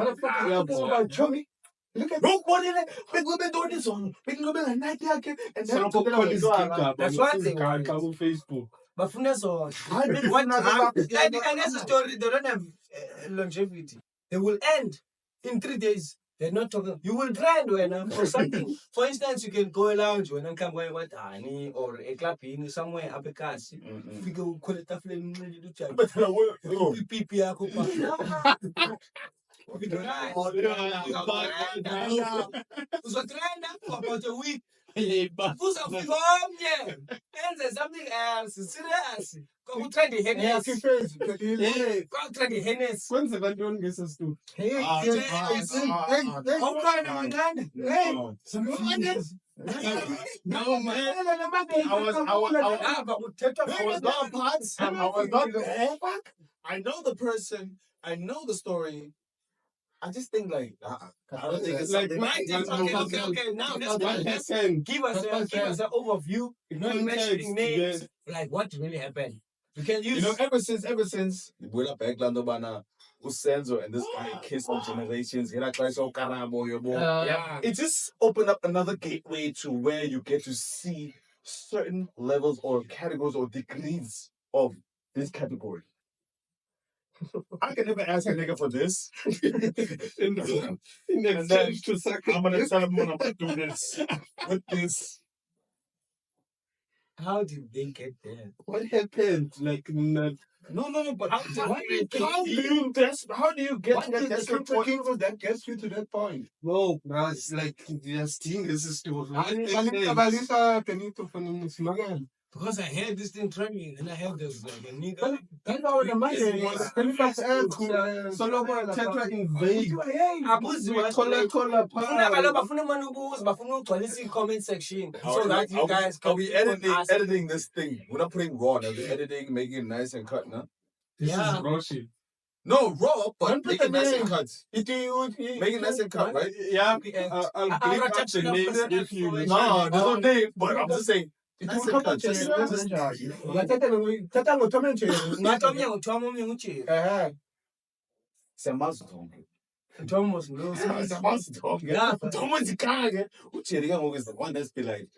Look at bro, what is it? Big women doing this on big women like night jacket and then That's what they want. on Facebook. But for us, and that's the story. They don't have longevity. They will end in 3 days. They're not talking. You will grind when for something. For instance, you can go lounge when I'm going with Ani or a club in somewhere up a cast. Figure call it a flame. But I will. So grind up for about a week. Who's a film? Yeah. And there's something else. Serious. Go try the hennes. Go try the hennes. Kwenze bantoni ngesestu? No, man. I know the person. I know the story. I just think like, I don't think it's Like, something. Okay. Now What let's happened? give us an overview. Not mentioning names. Like what really happened. You can use. You know, ever since Buela Beglando Bana, Usenzo and this guy Kiss on Generations, Yeah. it just opened up another gateway to where you get to see certain levels or categories or degrees of this category. I can never ask a nigga for this. In exchange to Saga. I'm gonna tell him when I'm gonna do this with this. How did they get there? What happened? Like, No, but how do you get to that desperate point? That gets you to that point. no, it's like just thing. This is too. Because I heard this thing trending and I heard there's like a nigga. Solomon Tetra invade. Comment section. So So that you guys are we ask. editing this thing? We're not putting raw. Are we editing, making it nice and cut, no? This Yeah. is Roshi. No, raw, but Don't put make it the nice name. and cut. Make it nice and cut, right? Yeah, Okay, I'll click up the names if you wish. No, there's no name, but I'm just saying. Nice and cut. Just Samazonke. Ucheriga is the one that's be like,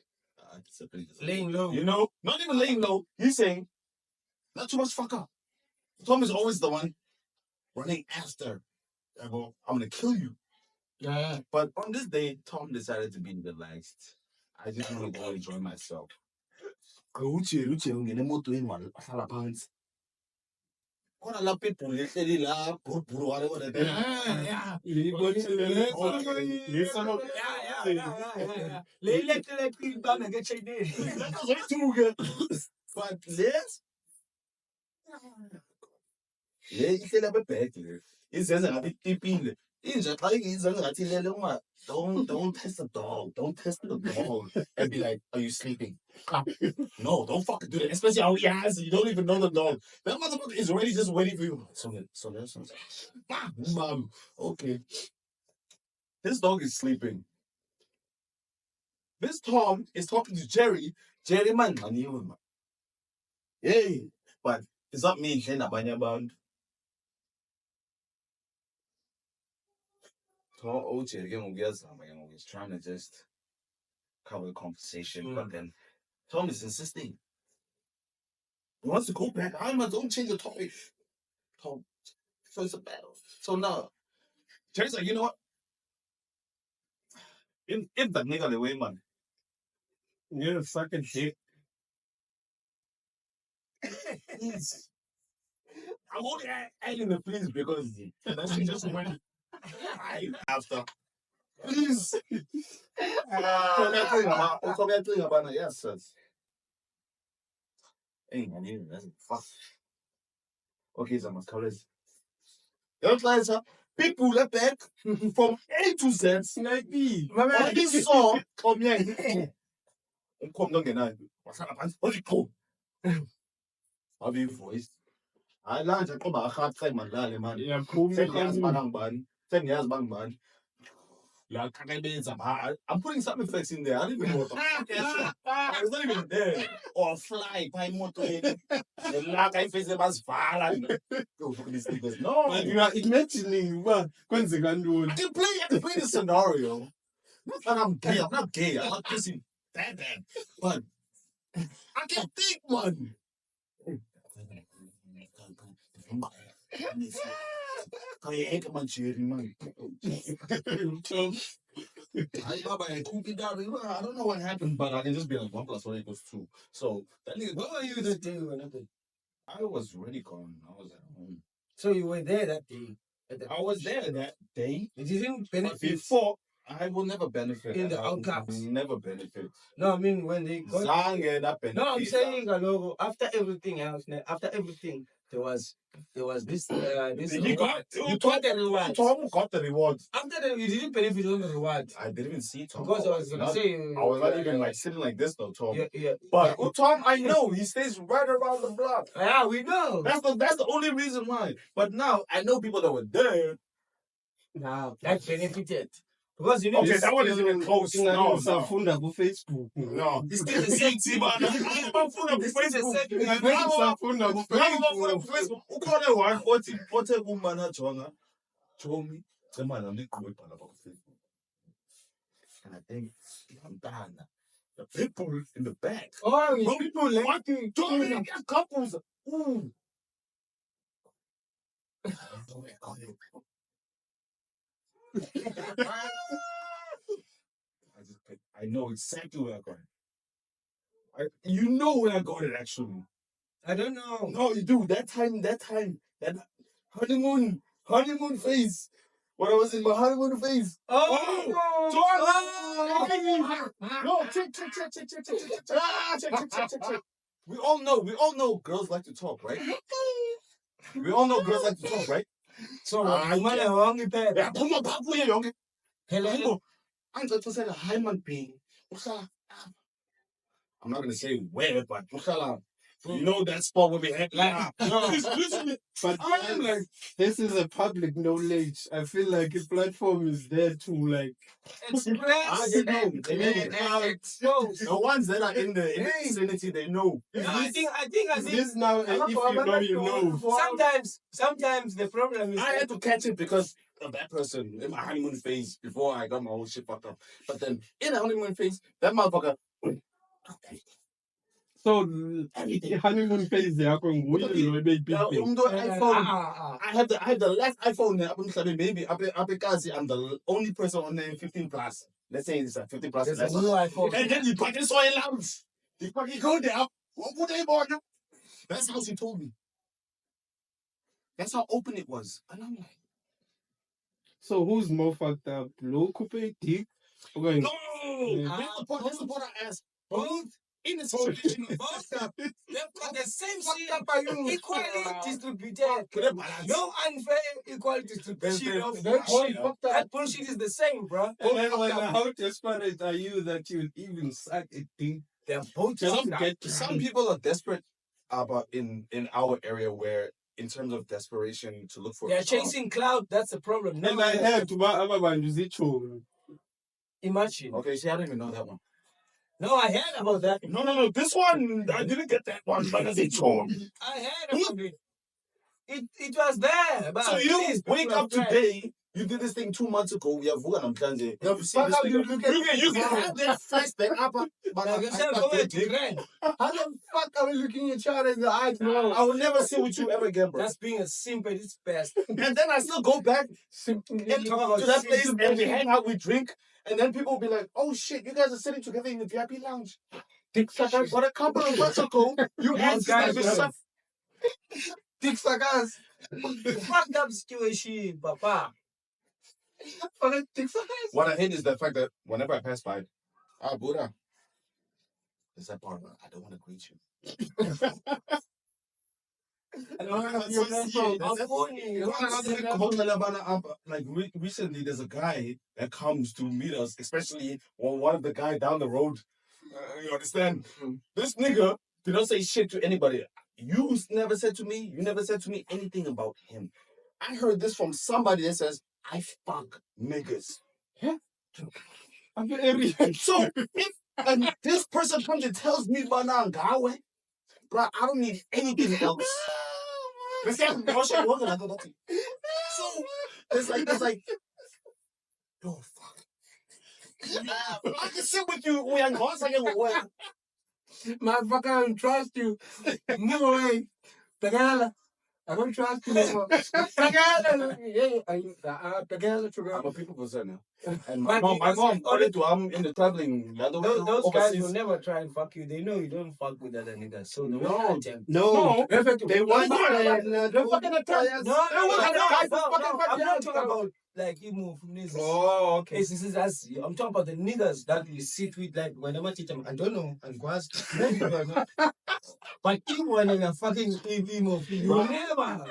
Laying low. you know, not even laying low. He's saying, not too much fuck up. Tom is always the one running after. I go, I'm gonna kill you. Yeah. But on this day, Tom decided to be relaxed. I just want to go enjoy myself. Quite a lot of people literally laugh, whatever. Yeah. But this, ihleli apha ebhedle izenza ngathi itipile inja xa izenza ngathi ilele uma don't test the dog, don't test the dog and be like, are you sleeping? No, don't fucking do that, especially how he has you don't even know the dog. That motherfucker is already just waiting for you. So listen, mom, okay, this dog is sleeping. This Tom is talking to Jerry man, hey, but it's not me nhle nabanye abantu. Jerry he's trying to just cover the conversation, but then Tom is insisting. He wants to go back. Don't change the topic. Tom, so it's a battle. So now, Jerry's like, you know what? In that nigga the way, man. You're sucking dick. Please. I'm only adding the please because that's just went after. Please. Yes, sir. Hey, man, that's fuck. Okay, so my colors. People left back from A to Z. Maybe. On this song, come here. Come don't get out. What's up, man? What's it called? Have you voice? I learned to come back hard time, man. Yeah, cool. I'm putting some effects in there. I don't even know what the fuck is. It's not even there. Or fly, by motor. Like I face them as violent. Go for these niggas. No. But you are imagining what I can play the scenario. Not that I'm gay. I'm not gay. I'm not kissing that bad. But I can think, man. Kayeka man, Jerry, man. I don't know what happened, but I can just be like 1 + 1 = 2. So that nigga, Where were you that day or nothing? I was already gone. I was at home. So you were there that day. I was there that day. It didn't But benefit before, I will never benefit. in the I will outcomes. never benefit. No, I mean when they got. Zange na benefit. No, I'm saying after everything else, after everything, there was this He got you got the reward. Tom got the reward. After that, you didn't benefit on the reward. I didn't even see Tom. Because I was gonna say I was not even like sitting like this though, Tom. Yeah. But Tom, I know he stays right around the block. Yeah, we know. That's the only reason why. But now I know people that were there. Now that benefited. Because you know, okay, that one is even close. No. Safunda ku Facebook. No. It's still the same thing. Facebook. Ukhona one othi kumana jonga. Jomi, semana ngiqhubhe bhala ku Facebook. And I think I'm done. The people in the back. Oh, bro, people like Jomi, couples. Ooh. I know exactly where I got it. You know where I got it actually. I don't know. No, you do. That time, that honeymoon phase. When I was in my honeymoon phase. No, check. We all know girls like to talk, right? We all know girls like to talk, right? So, I'm not gonna say where, but you know that spot where we had like but I'm like, this is a public knowledge. I feel like the platform is there to like express. The ones that are in the vicinity, they know. I think this now. If you know. Sometimes the problem is I had to catch it because of that person in my honeymoon phase before I got my whole shit fucked up. But then in the honeymoon phase, that motherfucker. So honeymoon phase yakho nguye I had the last iPhone. Maybe I'm the only person on the 15 plus. Let's say it's a 15 plus. There's a new iPhone. And then you fucking saw it loud. You fucking go there. What would they want? That's how she told me. That's how open it was. And I'm like, so who's more fucked up? Low coupe dick? No! That's the part I asked. Both in the situation. Both up. They've got the same shit. Equally distributed. No unfair equal distribution of bullshit. That bullshit is the same, bro. How desperate are you that you even suck a dick? They're both some people are desperate about in our area where in terms of desperation to look for they're chasing cloud, that's the problem. And I heard to imagine. Okay, see, I don't even know that one. No, I heard about that. No. This one, I didn't get that one. But I heard about it. It was there. But so you wake up today. You did this thing 2 months ago. We have one Mklanje. You can have that flashback up. But how the fuck are we looking at each other in the eyes? No. I will never sit with you ever again, bro. That's being a simp at its best. And then I still go back to that place and we hang out, we drink. And then people will be like, oh shit, you guys are sitting together in the VIP lounge. Dick suckers. But a couple of months ago, you asked guys to stuff. Dick suckers. Fucked up situation, papa. What I hate is the fact that whenever I pass by, Buddha, there's that part where I don't want to greet you. Like recently, there's a guy that comes to meet us, especially one of the guy down the road. You understand? This nigga did not say shit to anybody. You never said to me anything about him. I heard this from somebody that says, I fuck niggas. Yeah. So if this person comes and tells me Banangawe, bro, I don't need anything else. So it's like, yo, fuck. I can sit with you. Motherfucker, I don't trust you. Move away. I don't trust you. I'm a people person. And But my mom wanted to, I'm in the traveling. Those guys will never try and fuck you. They know you don't fuck with other niggas. So they won't attempt. No, they want They're fucking attempt. No, fucking I'm not talking about like you move from this. Oh, okay. This is us. I'm talking about the niggas that we sit with, like when I'm teach them. I don't know, and guys, but you when in a fucking emo, you never.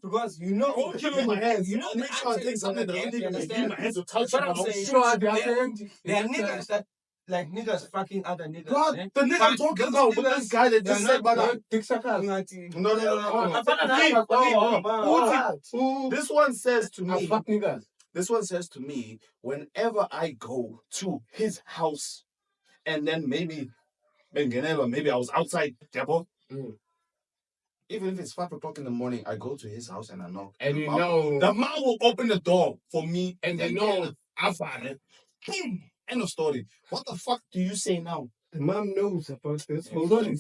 Because you know, I'm killing my hands. you know, Make sure I take something that I don't even my hands to touch. But I'm it. saying, Sure, there are niggas that like niggas fucking other niggas. God, eh? the nigga I'm talking about with this guy that just said, but Dick suckers. no. This one says to I me, fuck niggas. this one says to me, whenever I go to his house, and then maybe I was outside, Jabo. Even if it's 5 o'clock in the morning, I go to his house and I knock. And you know, The man will open the door for me, and they know, I'm fine. End of story. What the fuck do you say now? the mom knows about this. Hold on,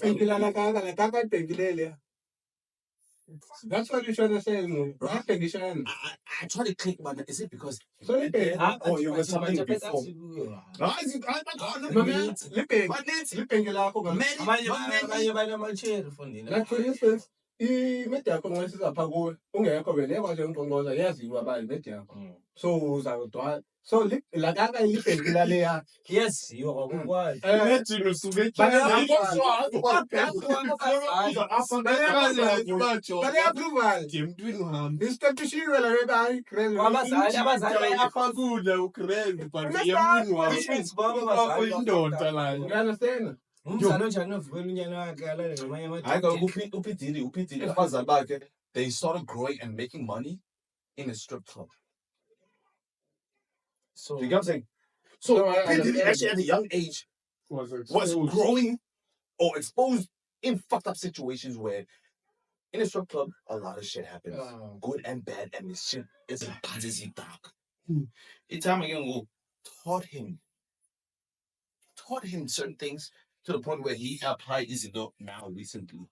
that's what you're trying to say. No? Right. I try to click, but is it because you were something before? For instance, imediakho nxa sizapha kuwe ungekho vele yakwazi ungqongqoza yaziwa bani imediakho so uzawudwa so lakaka ilibhekila leya Yes, you are what? isitephishiwe la bebayi understand they started growing and making money in a strip club. So you get what I'm saying? So Diddy actually at a young age was growing or exposed in fucked up situations where in a strip club a lot of shit happens. Good and bad, and this shit is busy dark. It's time again taught him certain things to the point where he applied this now recently.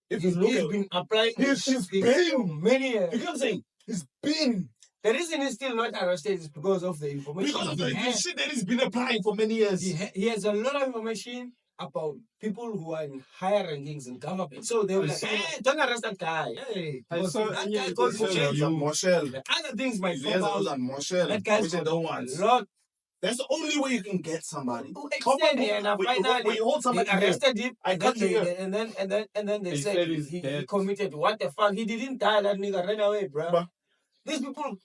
If you look He's at been applying he's been many years. you get what I'm saying? He's been The reason he's still not arrested is because of the information. because of the shit that he's been applying for many years. He has a lot of information about people who are in higher rankings in government. So they were like, hey, don't arrest that guy. Hey, that guy goes to jail. Other things might come out. That guy's got a lot. That's the only way you can get somebody. When you hold somebody, they arrested him, and then they said he committed. What the fuck? He didn't die. That nigga ran away, bro. These people.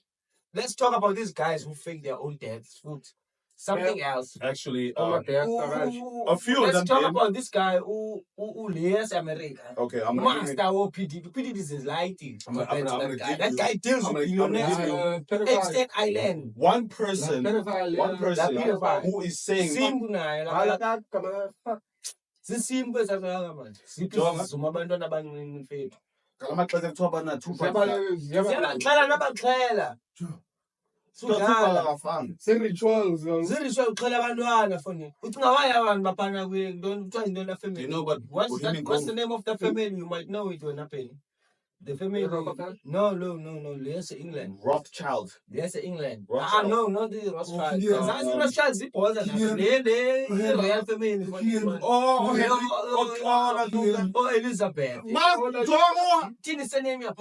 Let's talk about these guys who fake their own deaths. Something else. Actually, a few of them. Let's talk about this guy who leaves America. Okay, I'm Master of PDP. PDP is lighting. That guy deals with billionaires. Epstein Island. One person who is saying rituals. What's the name of the family? You might know it when happening. The family. No. There's England. Rothschild. There's England. Rothschild. No, not the Rothschild. Rothschild is the real family. Oh, Elizabeth. What's the name of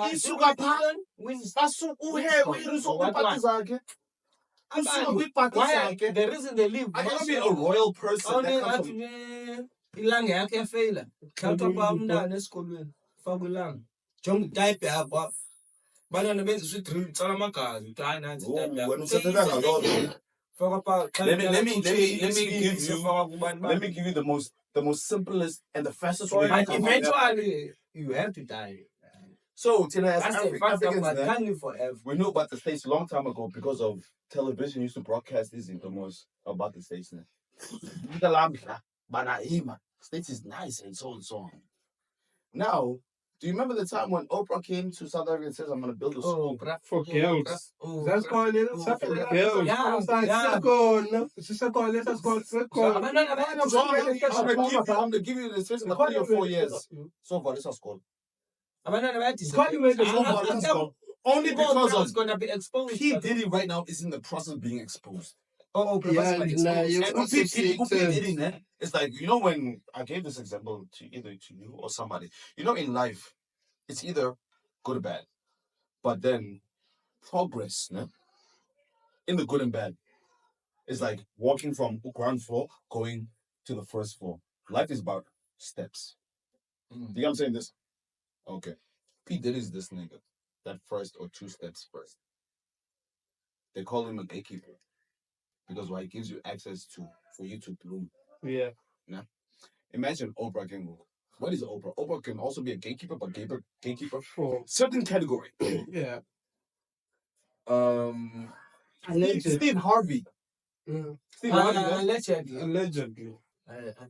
the reason they live. I gotta be a royal person. Ilang yakhe faila. Khatha ba umntana esikolweni. Fakulang. Jong type yapha. Bana benza swi-drill tsala amagazi. Hayi nansi type yapha. Let me give you the most simplest and the fastest way. But eventually you have to die. So Tina, as Africans, can't live forever. We knew about the States a long time ago because of television used to broadcast this the most about the States now. States is nice and so on. Now, Do you remember the time when Oprah came to South Africa and says, I'm going to build a school? For girls. That's called it. For girls. Yeah. I'm going to give you the space of 3 or 4 years. So far, this is called. Only because of going to be exposed. P. Diddy right now is in the process of being exposed. Yeah, nah, you And also P. see Diddy, né? It's like, you know, when I gave this example to either to you or somebody, you know, in life, it's either good or bad. But then progress, né? In the good and bad, is like walking from the ground floor going to the first floor. Life is about steps. You know what I'm saying? This? Okay. P. Diddy's this nigga. That first or 2 steps first. They call him a gatekeeper. Because why, it gives you access for you to bloom. Yeah. Nah? Imagine Oprah can. What is Oprah? Oprah can also be a gatekeeper, but gatekeeper for certain category. Yeah. Steve Harvey. Steve Harvey. Allegedly.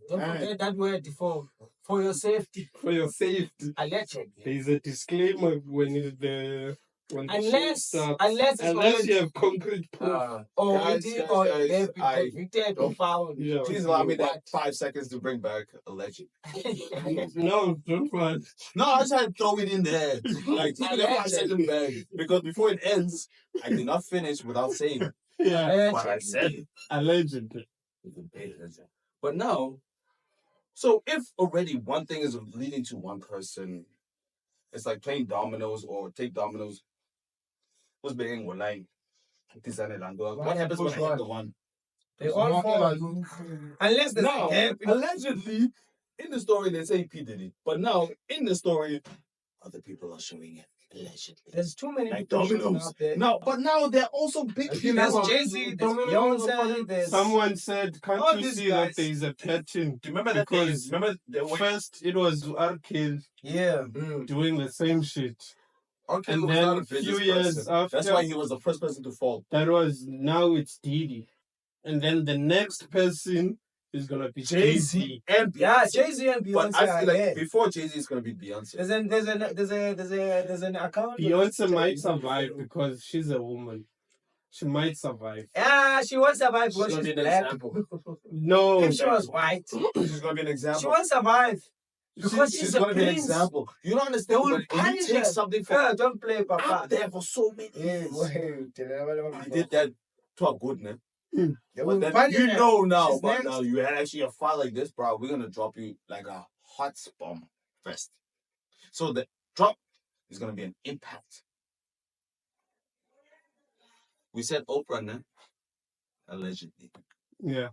Don't forget that word for your safety. For your safety. Allegedly. There's a disclaimer when the Unless unless you have concrete proof. or they've been convicted or found. Yeah. Please allow me that 5 seconds to bring back a legend. No, don't worry. No, I just had to throw it in there. Like, take that 5 seconds back. Because before it ends, I did not finish without saying Yeah. what I said. Allegedly. But now, so if already one thing is leading to one person, it's like playing dominoes or take dominoes. What's being online? What happens when I hit the one? They all fall. Unless there's Now, a gap. allegedly, in the story, they say P. Diddy. But now, in the story, other people are showing it. Allegedly. There's too many Like people dominoes. out there. No, but now they're also big people. There's Jay-Z, there's Beyonce, there's... Someone said, all can't you these see guys. that there is a pattern? Do you remember that thing? Because Remember the way first it was Arcade Yeah. doing the same shit. Arcade And was then not a a business few years person. after, That's why he was the first person to fall. that was, now it's Diddy. And then the next person is going to be Jay-Z Jay-Z. and Beyonce. Yeah, Jay-Z and Beyonce But I are feel like there. before Jay-Z is going to be Beyonce. There's an account. Beyonce might survive because she's a woman. She might survive. Yeah, she won't survive because gonna she's be an black. example. No. If she was white, She's going to be an example. she won't survive. Because she's a going to be an prince. example. You don't They understand. will When you punish take her. something from Yeah, don't play, Papa. out there for so many years. He did that to a good man. They will But then punish you her. know now, She's but next. now you had actually a fight like this, bro. We're gonna drop you like a hot bomb first. So the drop is gonna be an impact. We said Oprah, né? Allegedly. Yeah.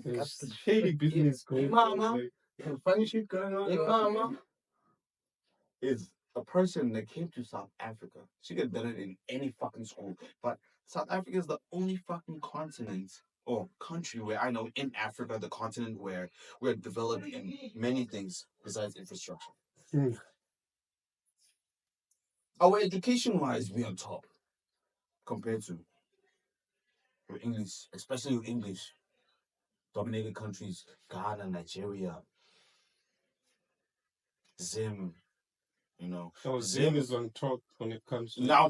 There's shady business going on. Mama. funny shit going on. Hey, Mama. Is a person that came to South Africa. She could have done it in any fucking school. But South Africa is the only fucking continent or country where I know in Africa, the continent where we're developed in many things besides infrastructure. Our education wise, we're on top compared to your English, especially your English dominated countries, Ghana, Nigeria, Zim, you know. So Zim is on top when it comes to Now.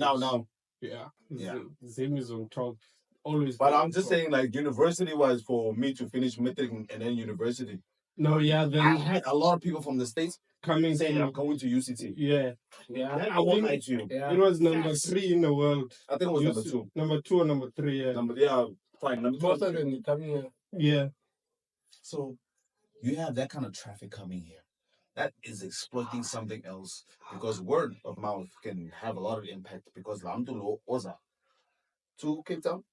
Yeah. Yeah. Zim is on top. Always. But been I'm on just top. saying, like, university wise, for me to finish matric and then university, No, yeah, I then had a lot of people from the States coming saying I'm to going to UCT. yeah. Then I won't lie to you. It was number 3 in the world. I think it was number 2. Number 2 or number 3, yeah. Fine. Number 2. Most of them coming here. Yeah. So you have that kind of traffic coming here. That is exploiting something else because word of mouth can have a lot of impact because Lamdulo Oza to Cape Town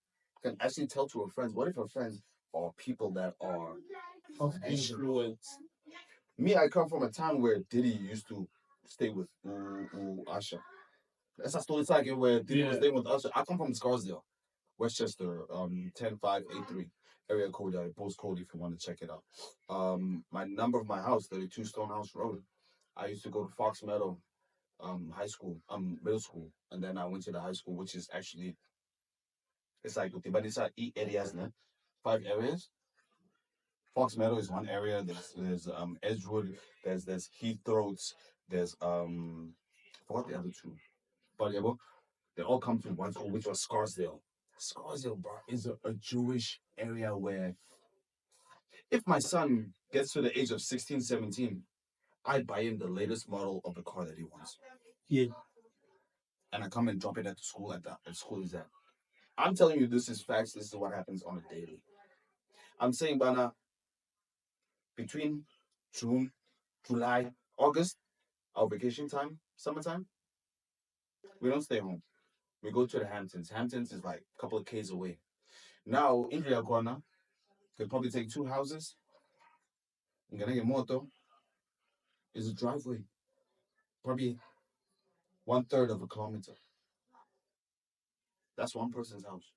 can actually tell to her friends. What if her friends are people that are Of influence. Me, I come from a town where Diddy used to stay with Asha. That's a story like where Diddy was staying with Asha. I come from Scarsdale, Westchester, 10583 area code, postcode if you want to check it out. My number of my house, 32 Stonehouse Road. I used to go to Fox Meadow high school, middle school, and then I went to the high school, which is actually it's like but it's 8 areas, né? 5 areas. Fox Meadow is one area. There's Edgewood. There's Heath Throats. There's I forgot the other two, but yeah, well, they all come from one school, which was Scarsdale. Scarsdale, bro, is a Jewish area where if my son gets to the age of 16, 17, I buy him the latest model of the car that he wants. Yeah. And I come and drop it at the school at school is that. I'm telling you, this is facts. This is what happens on a daily. I'm saying, Bana, between June, July, August, our vacation time, summertime, we don't stay home. We go to the Hamptons. Hamptons is like a couple of Ks away. Now, in Riagwana, could probably take 2 houses. Nganege Moto is a driveway. Probably 1/3 of a kilometer. That's one person's house.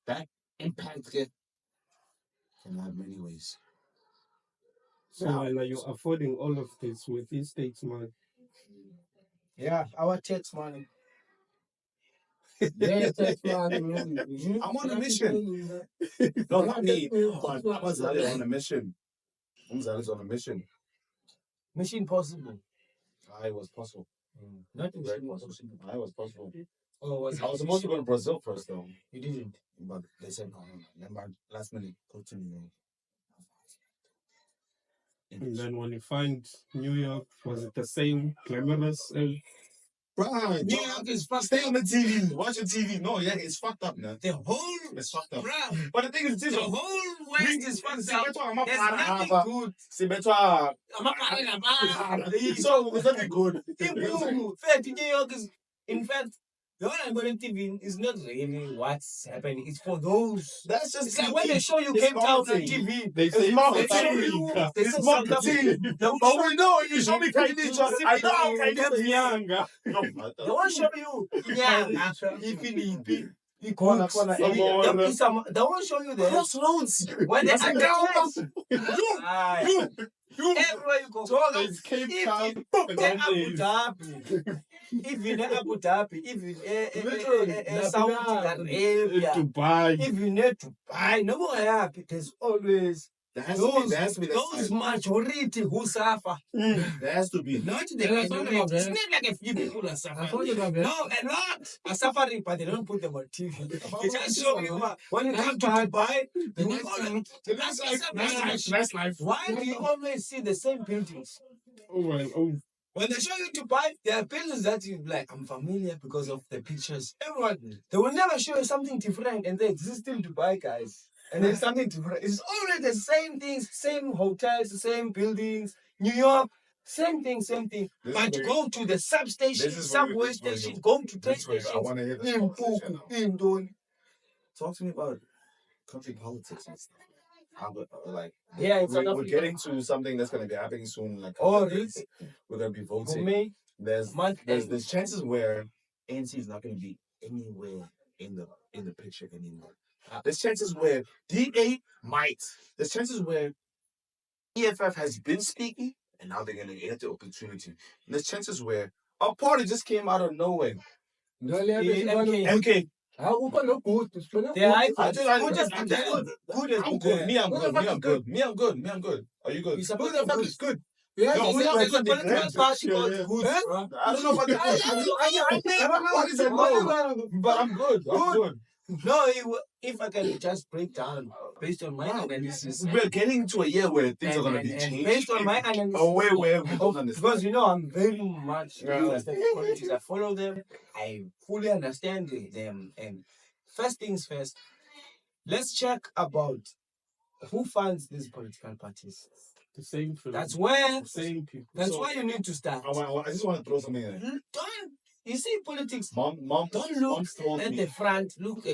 That impact can have many ways. So while you're affording all of this with these states, man. Yeah, our tax money. Yeah, tax money. I'm on a mission. No, not me. Amazali on a mission. Amazali's on a mission. Mission possible. I was possible. Nothing Very possible. possible. I was possible. Oh, I was supposed to go to Brazil first, though. You didn't. But they said, no. Remember, last minute, go to New York. And then when you find New York, was it the same glamorous? Bruh, New York is fucked stay on the TV. Watch the TV. No, yeah, it's fucked up, man. The whole, It's fucked up. bruh, But the thing is, the whole West is fucked up. There's nothing good. So, was nothing good. In fact, New York is, in fact, the one I'm going to TV is not really what's happening. It's for those. That's just It's like when they show you Cape Town on TV. They say It's marketing. They show you. They It's say marketing. But we know you show me Kainicha. I know how Kainicha Younger. They won't show you. Yeah. If they won't show you the Crossroads. when they You. everywhere you go. It's Cape Town. Then Abu Dhabi. Even Abu Dhabi, even Saudi Arabia, Dubai. even Dubai, no more happy. There's always There has to be those majority who suffer. There has to be. Not the majority. It's not like a few people are suffering. No, a lot are suffering, but they don't put them on TV. They just show you when you come to Dubai, Nice life. why do you always see the same buildings? Oh. When they show you Dubai, there are buildings that you like, I'm familiar because of the pictures. Everyone, they will never show you something different, and they exist in Dubai, guys. And there's something different. It's always the same things, same hotels, same buildings. New York, same thing. But go to the substation, subway station, go to train station. I want to hear this conversation. Talk to me about country politics and stuff. Yeah, we're getting to something that's going to be happening soon. Like, oh, really? We're going to be For voting. me, There's chances where ANC is not going to be anywhere in the picture anymore. There's chances where DA might. There's chances where EFF has been speaking, and now they're going to get the opportunity. And there's chances where a party just came out of nowhere. MK. I'm good. Me, I'm good. Are you good? You support the is good. Yeah, No, there's we a political party called Good. I don't know about that. What is it? No, but I'm good. I'm good. No, if I can just break down based on my analysis. We're getting to a year where things are going to be and changed. based on my analysis. Where we don't understand. Because I'm very much interested in politics. I follow them. I fully understand them. And first things first, let's check about who funds these political parties. The same people. That's where. The same people. That's where you need to start. I just want to throw something in there. You see, politics. Don't look at the front. Look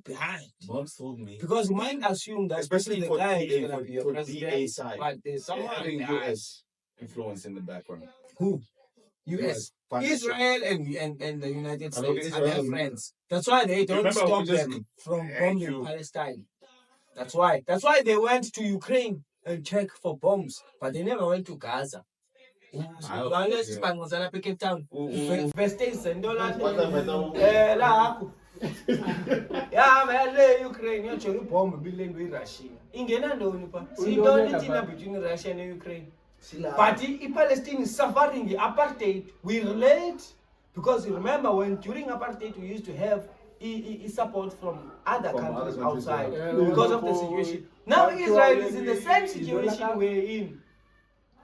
behind. Mom's told me. Because you might assume that especially the for guy DA, is going to be a for president, DA side. but there's someone having US influence in the background. Who? US. Israel and the United States are their friends. That's why they don't stop them from bombing Palestine. That's why they went to Ukraine and checked for bombs, but they never went to Gaza. Unless Cape Town. Yeah, man, le Ukraine, you're trying to bomb building with Russia. Ingena ndoni pa. See, don't between Russia and Ukraine. But Palestine is suffering the apartheid. We relate because you remember when during apartheid we used to have support from other countries outside because of the situation. Now Israel is in the same situation we're in.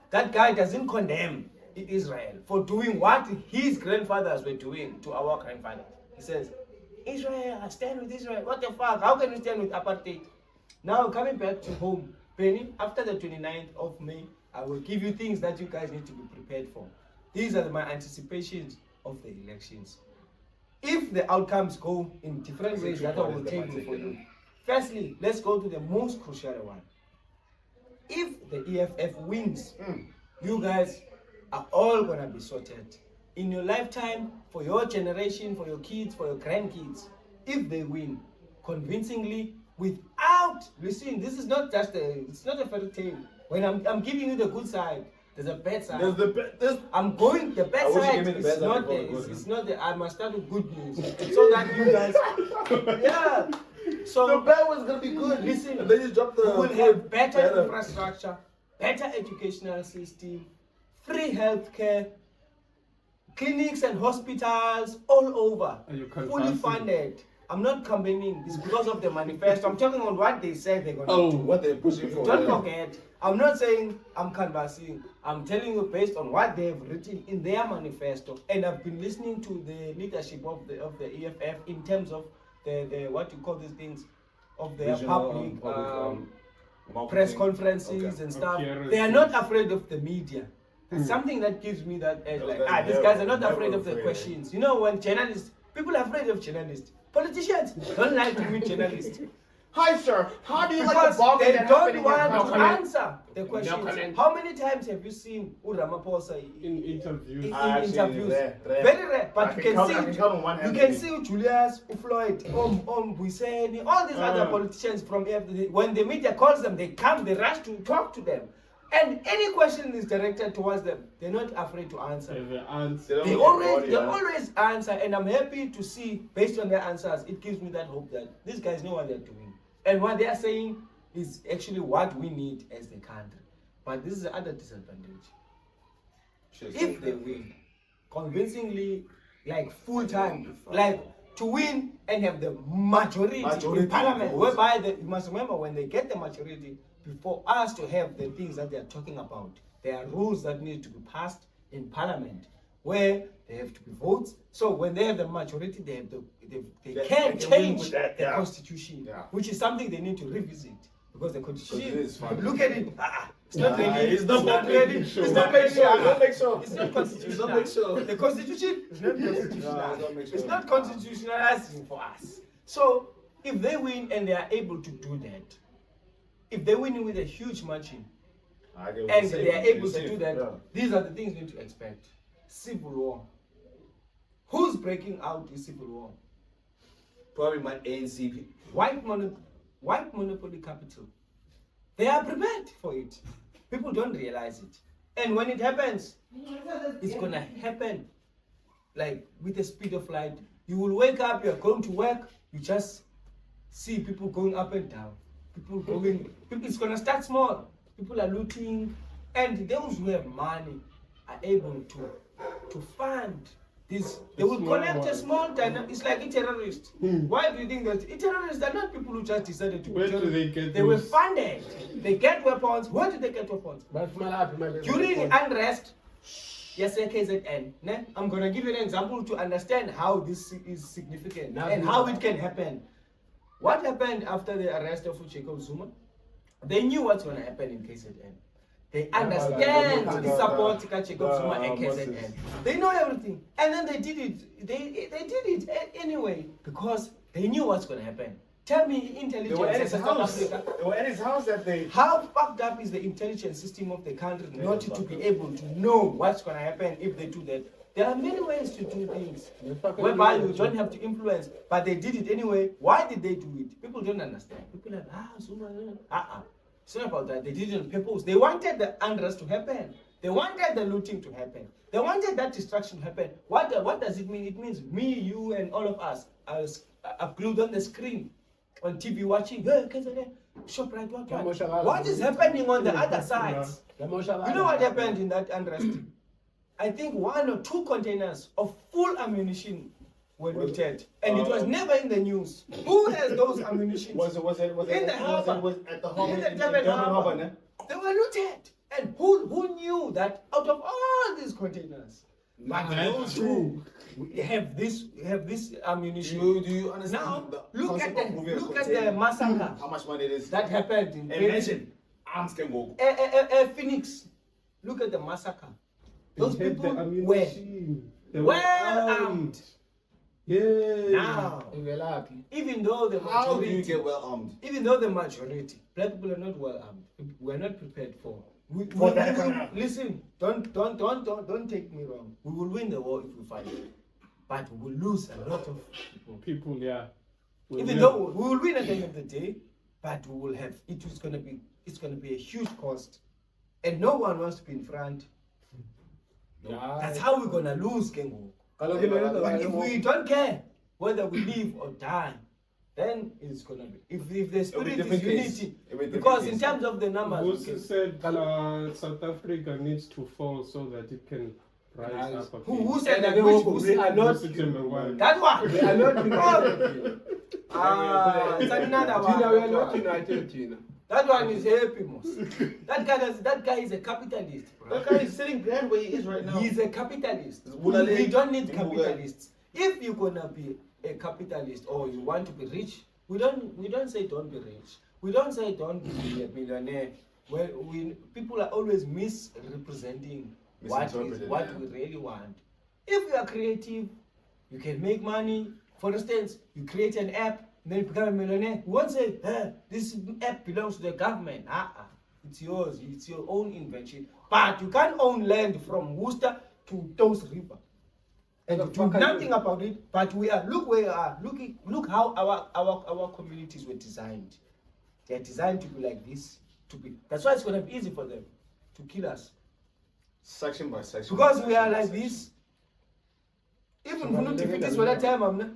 That guy doesn't condemn Israel for doing what his grandfathers were doing to our grandfathers. He says, Israel, I stand with Israel. What the fuck? How can you stand with apartheid? Now, coming back to home, Penny, after the 29th of May, I will give you things that you guys need to be prepared for. These are my anticipations of the elections. If the outcomes go in different ways that I will tell you for you. Firstly, let's go to the most crucial one. If the EFF wins, you guys are all going to be sorted. In your lifetime, for your generation, for your kids, for your grandkids, if they win convincingly, without, listen, this is not just it's not a fairy tale. When I'm giving you the good side, there's a bad side. The bad side is not the, I must start with good news. So that you guys, yeah. So the bad one's going to be good. Listen, and then you drop the we will have better infrastructure, better educational system, free healthcare, clinics and hospitals all over, fully funded. I'm not campaigning this because of the manifesto. I'm talking on what they said they're going to do. What they're pushing for. Don't forget, I'm not saying I'm canvassing. I'm telling you based on what they've written in their manifesto. And I've been listening to the leadership of the EFF in terms of the what you call these things, of their public press conferences and stuff. They are not afraid of the media. It's something that gives me that edge, like, these guys are not afraid of the questions. You know, when journalists, people are afraid of journalists. Politicians don't like to meet journalists. Hi, sir. How do you Because like the they don't want to answer the questions. How many times have you seen Ramaphosa in interviews? In interviews? Very rare. But you can see Julius, Floyd, Buiseni, all these other politicians from when the media calls them, they come, they rush to talk to them. And any question is directed towards them, they're not afraid to answer. They always answer, and I'm happy to see, based on their answers, it gives me that hope that these guys know what they're doing. And what they are saying is actually what we need as the country. But this is the other disadvantage. If they win, convincingly, like full time, like to win and have the majority in parliament, whereby you must remember when they get the majority, for us to have the things that they are talking about, there are rules that need to be passed in parliament where they have to be votes. So when they have the majority, they can change the constitution, which is something they need to revisit, because the constitution, look at it, it's not really, it's not really, it's not constitutional. The constitution is not constitutional. It's not constitutionalizing for us. So if they win and they are able to do that, if they win with a huge margin, and they are able to do that, these are the things you need to expect. Civil war. Who's breaking out the civil war? Probably my ANC. White monopoly capital. They are prepared for it. People don't realize it. And when it happens, it's going to happen like with the speed of light. You will wake up, you're going to work, you just see people going up and down. It's going to start small. People are looting, and those who have money are able to fund this. They will connect a small time. It's like a terrorist. Why do you think that terrorists are not people who just decided to be terrorists? They were funded. They get weapons. Where did they get weapons? During unrest, yes, KZN. I'm going to give you an example to understand how this is significant and how it can happen. What happened after the arrest of Jacob Zuma? They knew what's going to happen in KZN. They understand the support to Jacob Zuma and KZN. They know everything. And then they did it. They did it anyway because they knew what's going to happen. Tell me, intelligence. They were at his house. They were at his house that day. How fucked up is the intelligence system of the country not to be able to know what's going to happen if they do that? There are many ways to do things whereby you don't have to influence, but they did it anyway. Why did they do it? People don't understand. People are like, Zuma, It's not about that. They did it on purpose. They wanted the unrest to happen. They wanted the looting to happen. They wanted that destruction to happen. What does it mean? It means me, you, and all of us are glued on the screen, on TV watching. ShopRite, what is happening on the other sides? You know what happened in that unrest? I think 1 or 2 containers of full ammunition were looted, and it was never in the news. Who has those ammunition? Was it in the harbor? was at the harbor In the in Durban harbor. ne? They were looted, and who knew that out of all these containers, but those who have this ammunition? Do you understand? Now the look at concept of moving a the container? massacre How much money it is? that happened in Imagine arms can go. Phoenix. Look at the massacre. Those They had people the were ammunition. They were well armed. Yeah. Now, even though the How do you majority, get well armed? even though the majority, black people are not well armed. We're not prepared for. Listen, don't take me wrong. We will win the war if we fight, but we will lose a lot of people. People, yeah. Even though we will win at the end of the day, but we will have it's gonna be a huge cost, and no one wants to be in front. That's how we're gonna lose, Kengo. But if we don't care whether we live or die, then it's gonna be. If the spirit is unity, because in terms of the numbers, Busi said South Africa needs to fall so that it can rise up a bit. who said that? Which Busi? are not September 1. That one. They are not united. It's another We are not one. united, Gina. That one is happy, most. That guy is a capitalist, bro. That guy is sitting grand where he is right now. He's a capitalist. Bulale. We don't need Bulale. capitalists. If you're gonna be a capitalist or you want to be rich, we don't say don't be rich. We don't say don't be a millionaire. Well, people are always misrepresenting what we really want. If you are creative, you can make money. For instance, you create an app, then you become a millionaire. We won't say, this app belongs to the government. It's yours. It's your own invention. But you can't own land from Worcester to Toast River and do nothing about it. But we are. Look where we are. Look how our communities were designed. They are designed to be like this. That's why it's going to be easy for them to kill us. Section by section. Because we are like this. Even if you defeat this for that time, I'm not.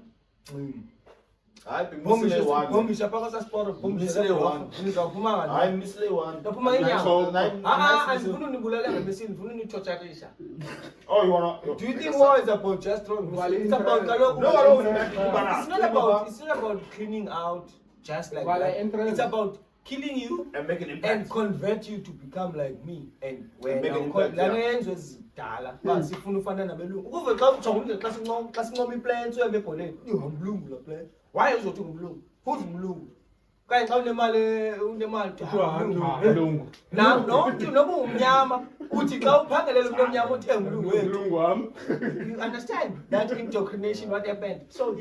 I've been Bombi missing one. bombi shapaka sa sport bombi Misile one. Ngizaphuma ngani? I'm missing one. Ndaphuma inyama. Andifuna unibulala ngemesini, ngifuna unitorturisha. Oh, you wanna? Do you think war is about just throwing missiles? It's about it's not about cleaning out just like that. It's about killing you And making impact. and convert you to become like me. And when make an impact, lenzo ezidala sifuna ufana nabelungu. Ukuve xa ujongile xa sinqoma iplans uhambe ebholeni. Ungumlungu la plan. Why uzothi ungumlungu? Who's umlungu? Kanye xa unemali Lungu. noba umnyama uthi xa uphangelela umuntu omnyama uthi engumlungu wethu. Lungu wam. You understand that indoctrination what happened? So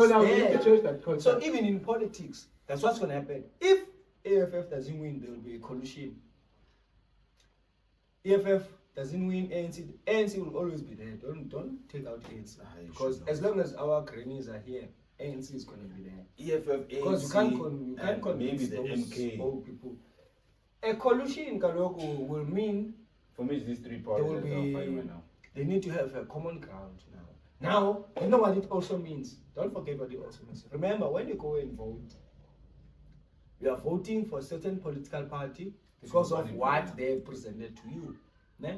Now we need to change that concept. so even in politics, that's what's going to happen. If AFF doesn't win, there will be a coalition. EFF doesn't win, ANC will always be there. Don't take out ANC because as long as our grannies are here, ANC is going to be there. EFF, Because you can't convince maybe the those MK. old people. A coalition Kaloko will mean For me, it's these three there parties will that are fighting be. right now. They need to have a common ground now. Now, you know what it also means. Don't forget what it also means. Remember, when you go and vote, you are voting for a certain political party because of what they presented to you. Ne?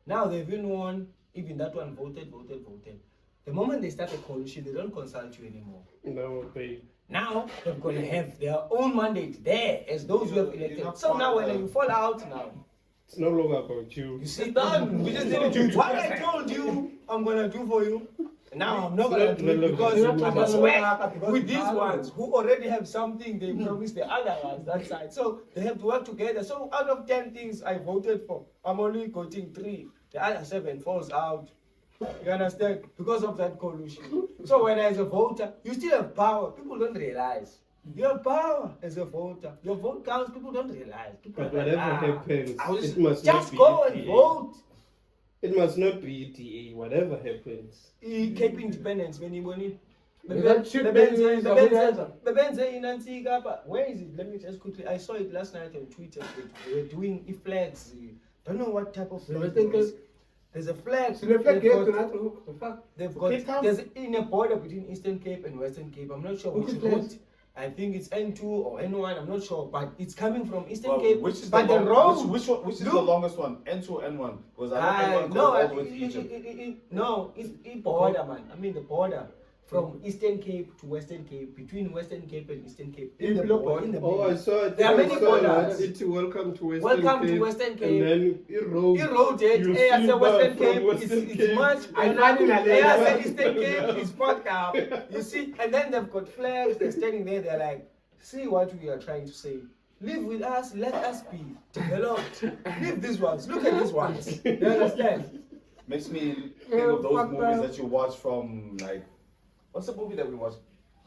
Now they've even won, even that one voted. The moment they start a coalition, they don't consult you anymore. No, babe. Now they're going to have their own mandate there as those who have elected. So now when you fall out now, It's no longer about you. you sit down. We just didn't do what I told you I'm gonna do for you. Now I'm not gonna do it because I must work with these ones who already have something they promised the other ones that side. So they have to work together. So out of 10 things I voted for, I'm only voting 3. The other 7 falls out. You understand? Because of that coalition. So when as a voter, you still have power. People don't realize. You have power as a voter. Your vote counts. People don't realize. People But are like, whatever happens, it must just not be go and DA. vote. It must not be DA, whatever happens. Cape Independence when you want it. That ship is a Where is it? Let me just quickly. I saw it last night on Twitter. They were doing flags. Don't know what type of flag it was. There's a flag. So the flag They've gate got- tonight. The fuck. They've Cape got Town? there's in a border between Eastern Cape and Western Cape. I'm not sure which Which route. place? I think it's N2 or N1. I'm not sure, but it's coming from Eastern Well, Cape. which is but the the long, road? which is the Look. longest one? N2 or N1? Was N1 No, all the way to Egypt? no, it's border, man. I mean the border from Eastern Cape to Western Cape, between Western Cape and Eastern Cape. In the border, in the Oh, I middle. saw it. There are many I saw it. borders. It's welcome to Western Welcome Cape. to Western Cape. And then it road. You wrote it. You Hey, I see said Western from Cape. Western It's Cape. much. And Hey, I said finally, Eastern Cape. It's podcast. You see, and then they've got flags. They're standing there. They're like, see what we are trying to say. Live with us. Let us be developed. Leave these ones. Look at these ones. You understand? Makes me think of those movies that you watch from, like, what's the movie that we watched?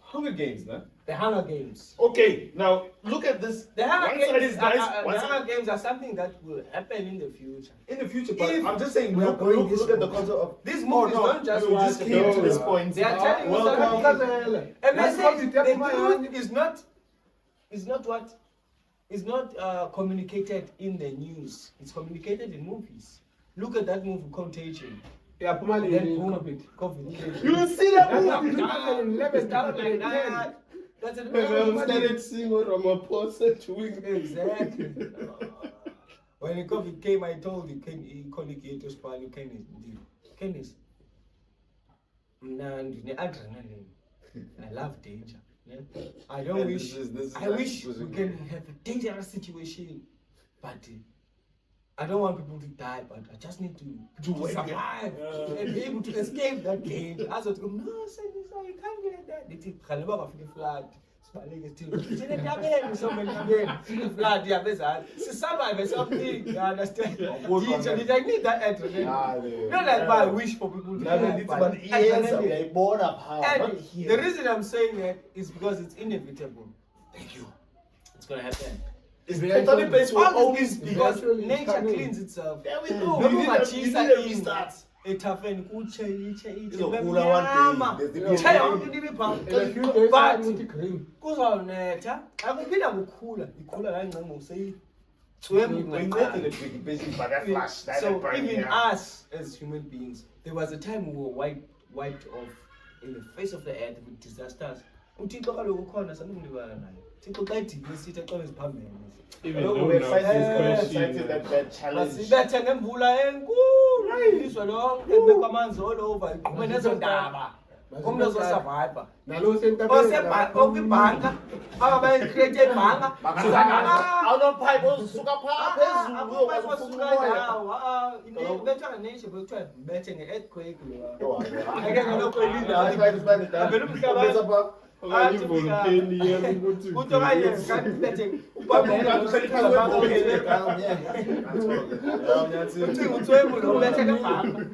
Hunger Games, no? The Hunger Games. Okay, now look at this. The Hunger One side Games, is nice, one the side- Hunger Games are something that will happen in the future. in the future, but If I'm just saying, we are look, going look, this look at the route. concept of These movies don't just we watch just came to this point. They are telling you Welcome. something. A message. come to The tell my truth is not communicated in the news. It's communicated in movies. Look at that movie Contagion. Yeah, Pumali, Then boom. COVID. You see that That's movie? 2011, Stuff like that. That's an Everyone old started movie. singing Ramaphosa doing Exactly. When the COVID came, I told the colleague to spell Kenneth. Adrenaline. I love danger. Yeah? I don't Yeah, wish. this is I wish we can have a dangerous situation, but I don't want people to die. But I just need to survive and be able to escape that danger. I thought, no, say this, you can't be like that. They think, "Can never have a flood." Flood, yeah, survive something. You understand? I need that adrenaline. Not like I wish for people to die, but adrenaline. And the reason I'm saying that is because it's inevitable. Thank you. It's gonna happen. It's totally based on All all this these is because Eventually, nature coming. cleans itself. There we go. No You need machisa a in. restart. Ethafeni kutshe Izokula one day. There's the Chaya beginning. ukuthi libe In a phambi. few days, But I'm going to green. kuzawunetha akuphinda kukhula ikhula kancane ngokuseyi so even us as human beings, there was a time we were wiped off in the face of the earth with disasters. uThixo kaloku ukhona sanumlibala naye. Thixo xa edibile sithi aqale ziphambili. Even Look, though we're now fighting question, that challenge. Masibethe ngemvula enkulu ilizwe lonke kubekho amanzi all over iqhume nezo ndaba. Komntu ozosurvive. Nalo center. Okwibhanka aba bayicreate ibhanka Awunopipe osuka phaa phezulu basuka ndawo bethiwa nation bekuthiwa bethe nge-earthquake ake ngalokho elinda avele umhlaba kuthi okanye kanti bethe uthwebulu ubethe ngebhanka.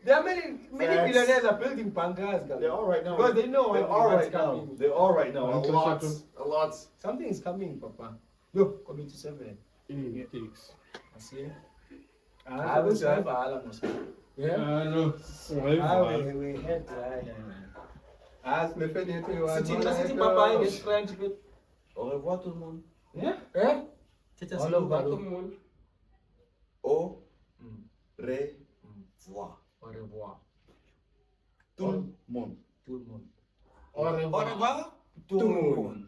There are many billionaires are building bunkers They are right now. because they know They are what's right now. coming. They are right now. A lot. A lot. Something is coming, Papa. Yo, coming to 7. ethics. I see. I will survive almost. Yeah. No, We had As me finish it, City Papa in his French bit. Au revoir tout le monde. Yeah? Eh? Teta All over the moon. Au revoir. Au revoir. Tout le monde. Tout le monde. Au revoir. Au revoir. Tout le monde.